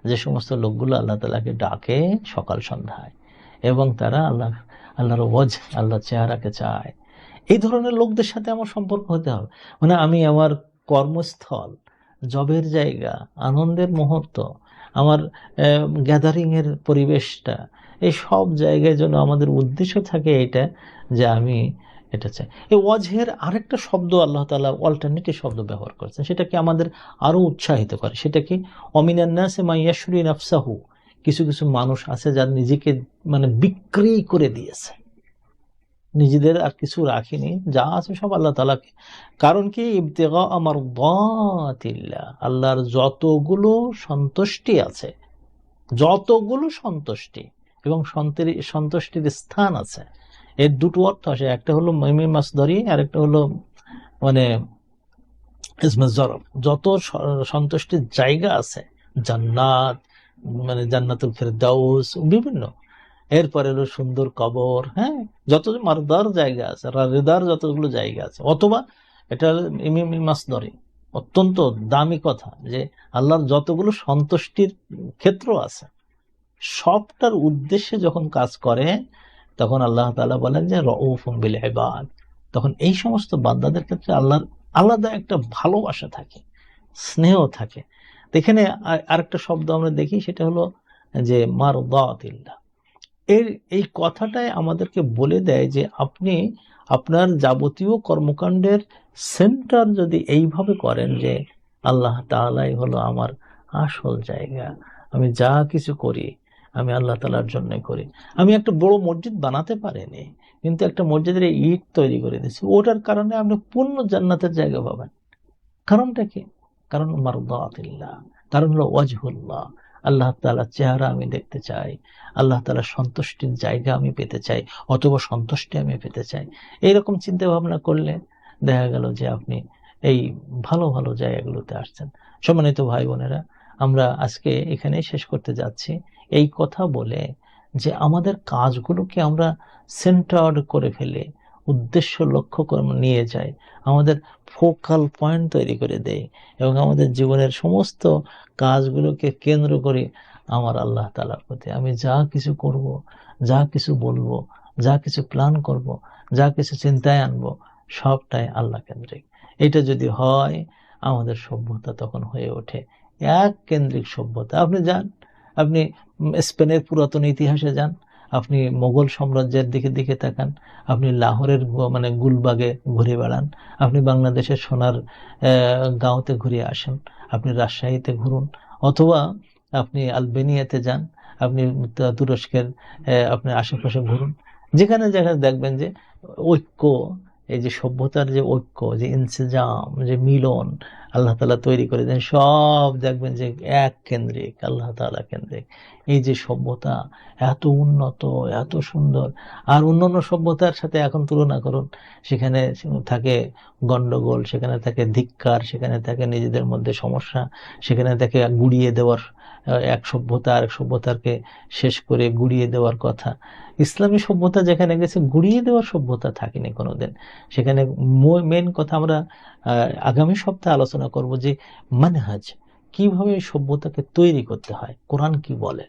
যে সমস্ত লোকগুলো আল্লাহ তাআলাকে ডাকে সকাল সন্ধ্যায়, এবং তারা আল্লাহর ওয়াজ, আল্লাহর চেহারাকে চায়। এই ধরনের লোকদের সাথে আমার সম্পর্ক হতে হবে। মানে আমি আমার কর্মস্থল, জবের জায়গা, আনন্দের মুহূর্ত, আমার গ্যাদারিংয়ের পরিবেশটা, এই সব জায়গায় যেন আমাদের উদ্দেশ্য থাকে এটা, যে আমি এটা চাই। এই ওয়াজহের আরেকটা শব্দ আল্লাহ তাআলা অল্টারনেটিভ শব্দ ব্যবহার করেছেন, সেটাকে আমাদের আরো উৎসাহিত করে। সেটা কি? অমিনান নাসি মান ইয়াশরি নাফসাহু, কিছু কিছু মানুষ আছে যারা নিজেকে মানে বিক্রি করে দিয়েছে, নিজেদের আর কিছু রাখিনি, যা আছে সব আল্লাহ তাআলাকে। কারণ কি? ইবতিগা মারদাতিল্লাহ, আল্লাহর যতগুলো সন্তুষ্টি আছে, যতগুলো সন্তুষ্টি এবং সন্তুষ্টির স্থান আছে, এর দুটো অর্থ আসে, একটা হলো মিম মাসদারি, আর একটা হলো মানে ইসমে জরফ। যত সন্তুষ্টির জায়গা আছে, জান্নাত, মানে জান্নাতুল ফেরদাউস, বিভিন্ন, এরপরে হলো সুন্দর কবর, হ্যাঁ, যত মারদার জায়গা আছে, রেদার যতগুলো জায়গা আছে, অথবা এটা মাসদরি, অত্যন্ত দামি কথা, যে আল্লাহর যতগুলো সন্তুষ্টির ক্ষেত্র আছে, সবটার উদ্দেশ্যে যখন কাজ করে, তখন আল্লাহ তাআলা বলেন যে রউফুম বিল ইবাদ, তখন এই সমস্ত বান্দাদের ক্ষেত্রে আল্লাহর আলাদা একটা ভালোবাসা থাকে, স্নেহ থাকে। এখানে আরেকটা শব্দ আমরা দেখি, সেটা হলো যে মারদাতিল্লাহ। এই কথাটাই আমাদেরকে বলে দেয় যে আপনি আপনার যাবতীয় কর্মকাণ্ডের সেন্টার যদি এইভাবে করেন যে আল্লাহ তাআলাই হলো আমার আসল জায়গা, আমি যা কিছু করি আমি আল্লাহ তাআলার জন্য করি। আমি একটা বড় মসজিদ বানাতে পারিনি, কিন্তু একটা মসজিদের ইট তৈরি করে দিয়েছি, ওটার কারণে আপনি পূর্ণ জান্নাতের জায়গা পাবেন। কারণটা কি? কারণ মারদাতিল্লাহ, কারণ হলো ওয়াজহুল্লাহ, আল্লাহ তাআলার চেহারা আমি দেখতে চাই, আল্লাহ তাআলার সন্তুষ্টির জায়গা আমি পেতে চাই, অথবা সন্তুষ্টি আমি পেতে চাই। এইরকম চিন্তা ভাবনা করলে দেখা গেল যে আপনি এই ভালো ভালো জায়গাগুলোতে আসছেন। সম্মানিত ভাই বোনেরা, আমরা আজকে এখানেই শেষ করতে যাচ্ছি, এই কথা বলে যে আমাদের কাজগুলোকে আমরা সেন্টার্ড করে ফেলে, উদ্দেশ্য লক্ষ্য করে নিয়ে যাই, আমাদের ফোকাল পয়েন্ট তৈরি করে দেয়, এবং আমাদের জীবনের সমস্ত কাজগুলোকে কেন্দ্র করে আমার আল্লাহ তাআলার প্রতি আমি যা কিছু করব, যা কিছু বলবো, যা কিছু প্ল্যান করব, যা কিছু চিন্তায় আনবো, সবটাই আল্লাহ কেন্দ্রিক। এটা যদি হয়, আমাদের সভ্যতা তখন হয়ে ওঠে এক কেন্দ্রিক সভ্যতা। আপনি যান, আপনি স্পেনের পুরাতন ইতিহাসে যান, আপনি মোগল সাম্রাজ্যের দিকে তাকান, আপনি লাহোরের মানে গুলবাগে ঘুরে বেড়ান, আপনি বাংলাদেশের সোনার গাঁওতে ঘুরে আসেন, আপনি রাজশাহীতে ঘুরুন, অথবা আপনি আলবেনিয়াতে যান, আপনি তুরস্কের আপনার আশেপাশে ঘুরুন, যেখানে যেখানে দেখবেন যে ঐক্য, এই যে সভ্যতার যে ঐক্য, যে ইনসিজাম, যে মিলন আল্লাহ তাআলা তৈরি করে দেন, সব দেখবেন যে এক কেন্দ্রিক, আল্লাহ তাআলা কেন্দ্রিক। এই যে সভ্যতা এত উন্নত, এত সুন্দর, আর অন্যান্য সভ্যতার সাথে এখন তুলনা করুন, সেখানে থাকে গন্ডগোল, সেখানে থাকে ধিক্কার, সেখানে থাকে নিজেদের মধ্যে সমস্যা, সেখানে থাকে গুড়িয়ে দেওয়ার, এক সভ্যতা আরেক সভ্যতাকে শেষ করে গুড়িয়ে দেওয়ার কথা। ইসলামী সভ্যতা যেখানে গেছে, গুড়িয়ে দেওয়ার সভ্যতা থাকেনি কোনোদিন সেখানে। মেন কথা আমরা আগামী সপ্তাহে আলোচনা করব যে মানহাজ, কিভাবে এই সভ্যতাকে তৈরি করতে হয়, কোরআন কি বলে।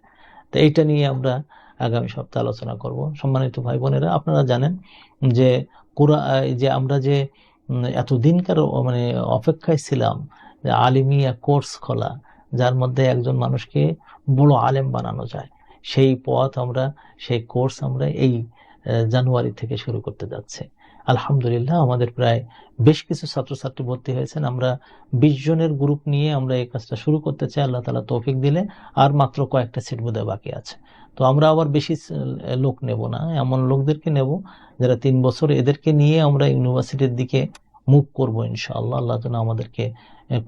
তো এইটা নিয়ে আমরা আগামী সপ্তাহে আলোচনা করব। সম্মানিত ভাই বোনেরা, আপনারা জানেন যে যে আমরা যে এতদিনকার মানে অপেক্ষায় ছিলাম যে আলিমিয়া কোর্স খোলা, যার মধ্যে একজন মানুষকে বড় আলেম বানানো যায়, সেই পথ আমরা, সেই কোর্স আমরা এই জানুয়ারি থেকে শুরু করতে যাচ্ছি। আলহামদুলিল্লাহ, আমাদের প্রায় বেশ কিছু ছাত্রছাত্রী ভর্তি হয়েছেন। আমরা 20 জনের গ্রুপ নিয়ে আমরা এই কাজটা শুরু করতে চাই, আল্লাহ তাআলা তৌফিক দিলে। আর মাত্র কয়েকটা সিট বোধহয় বাকি আছে। তো আমরা আবার বেশি লোক নেব না, এমন লোকদেরকে নেব যারা 3 বছর, এদেরকে নিয়ে আমরা ইউনিভার্সিটির দিকে মুভ করব ইনশাআল্লাহ। আল্লাহ যেন আমাদেরকে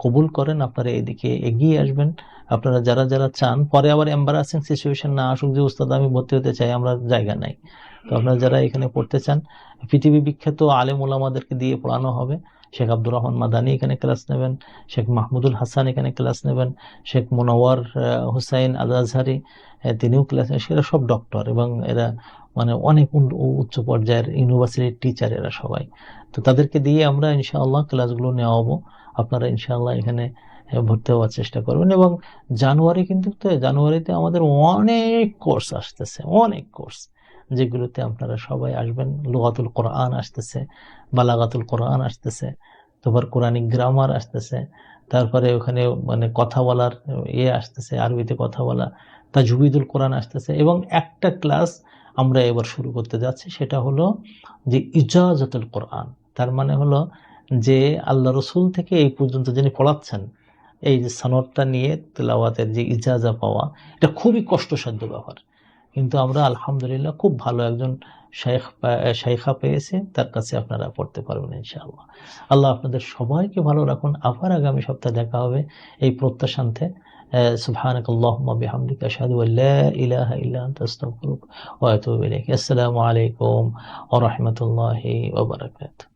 কবুল করেন। আপনারা এদিকে এগিয়ে আসবেন, আপনারা যারা যারা চান। পরে আবার এম্বারাসিং সিচুয়েশন না আসুক যে উস্তাদ আমি ভর্তি হতে চাই, আমরা জায়গা নাই। তো আপনারা যারা এখানে পড়তে চান, পৃথিবী বিখ্যাত আলেম ওলামাদেরকে দিয়ে পড়ানো হবে। শেখ আব্দুর রহমান মাদানী এখানে ক্লাস নেবেন, শেখ মাহমুদুল হাসান এখানে ক্লাস নেবেন, শেখ মুনাওয়ার হুসাইন আজহারি তিনিও ক্লাস নেবেন। সেরা সব ডক্টর এবং এরা মানে অনেক উচ্চ পর্যায়ের ইউনিভার্সিটির টিচার এরা সবাই। তো তাদেরকে দিয়ে আমরা ইনশাআল্লাহ ক্লাসগুলো নেওয়াবো। আপনারা ইনশাআল্লাহ এখানে ভর্তি হওয়ার চেষ্টা করবেন। এবং জানুয়ারিতে আমাদের অনেক কোর্স আসতেছে, অনেক কোর্স, যেগুলোতে আপনারা সবাই আসবেন। লুগাতুল কোরআন আসতেছে, বালাগাতুল কোরআন আসতেছে, তারপর কোরআনিক গ্রামার আসতেছে, তারপরে ওখানে মানে কথা বলার আসতেছে, আরবিতে কথা বলা, তাজউইদুল কোরআন আসতেছে। এবং একটা ক্লাস আমরা এবার শুরু করতে যাচ্ছি, সেটা হলো যে ইজাজাতুল কোরআন। তার মানে হলো যে আল্লাহ রসুল থেকে এই পর্যন্ত যিনি পড়াচ্ছেন, এই যে সনদটা নিয়ে তেলাওয়াতের যে ইজাজা পাওয়া, এটা খুবই কষ্টসাধ্য ব্যাপার। কিন্তু আমরা আলহামদুলিল্লাহ খুব ভালো একজন শাইখা পেয়েছে, তার কাছে আপনারা পড়তে পারবেন ইনশাআল্লাহ। আল্লাহ আপনাদের সবাইকে ভালো রাখুন। আবার আগামী সপ্তাহে দেখা হবে এই প্রত্যাশান্তে। সুবহানাকাল্লাহুম্মা বিহামদিকা আশহাদু আল্লা ইলাহা ইল্লা আনতা আস্তাগফিরুকা ওয়া আতুবু ইলাইক। আসসালামু আলাইকুম ওয়া রাহমাতুল্লাহি ওয়া বারাকাতুহু।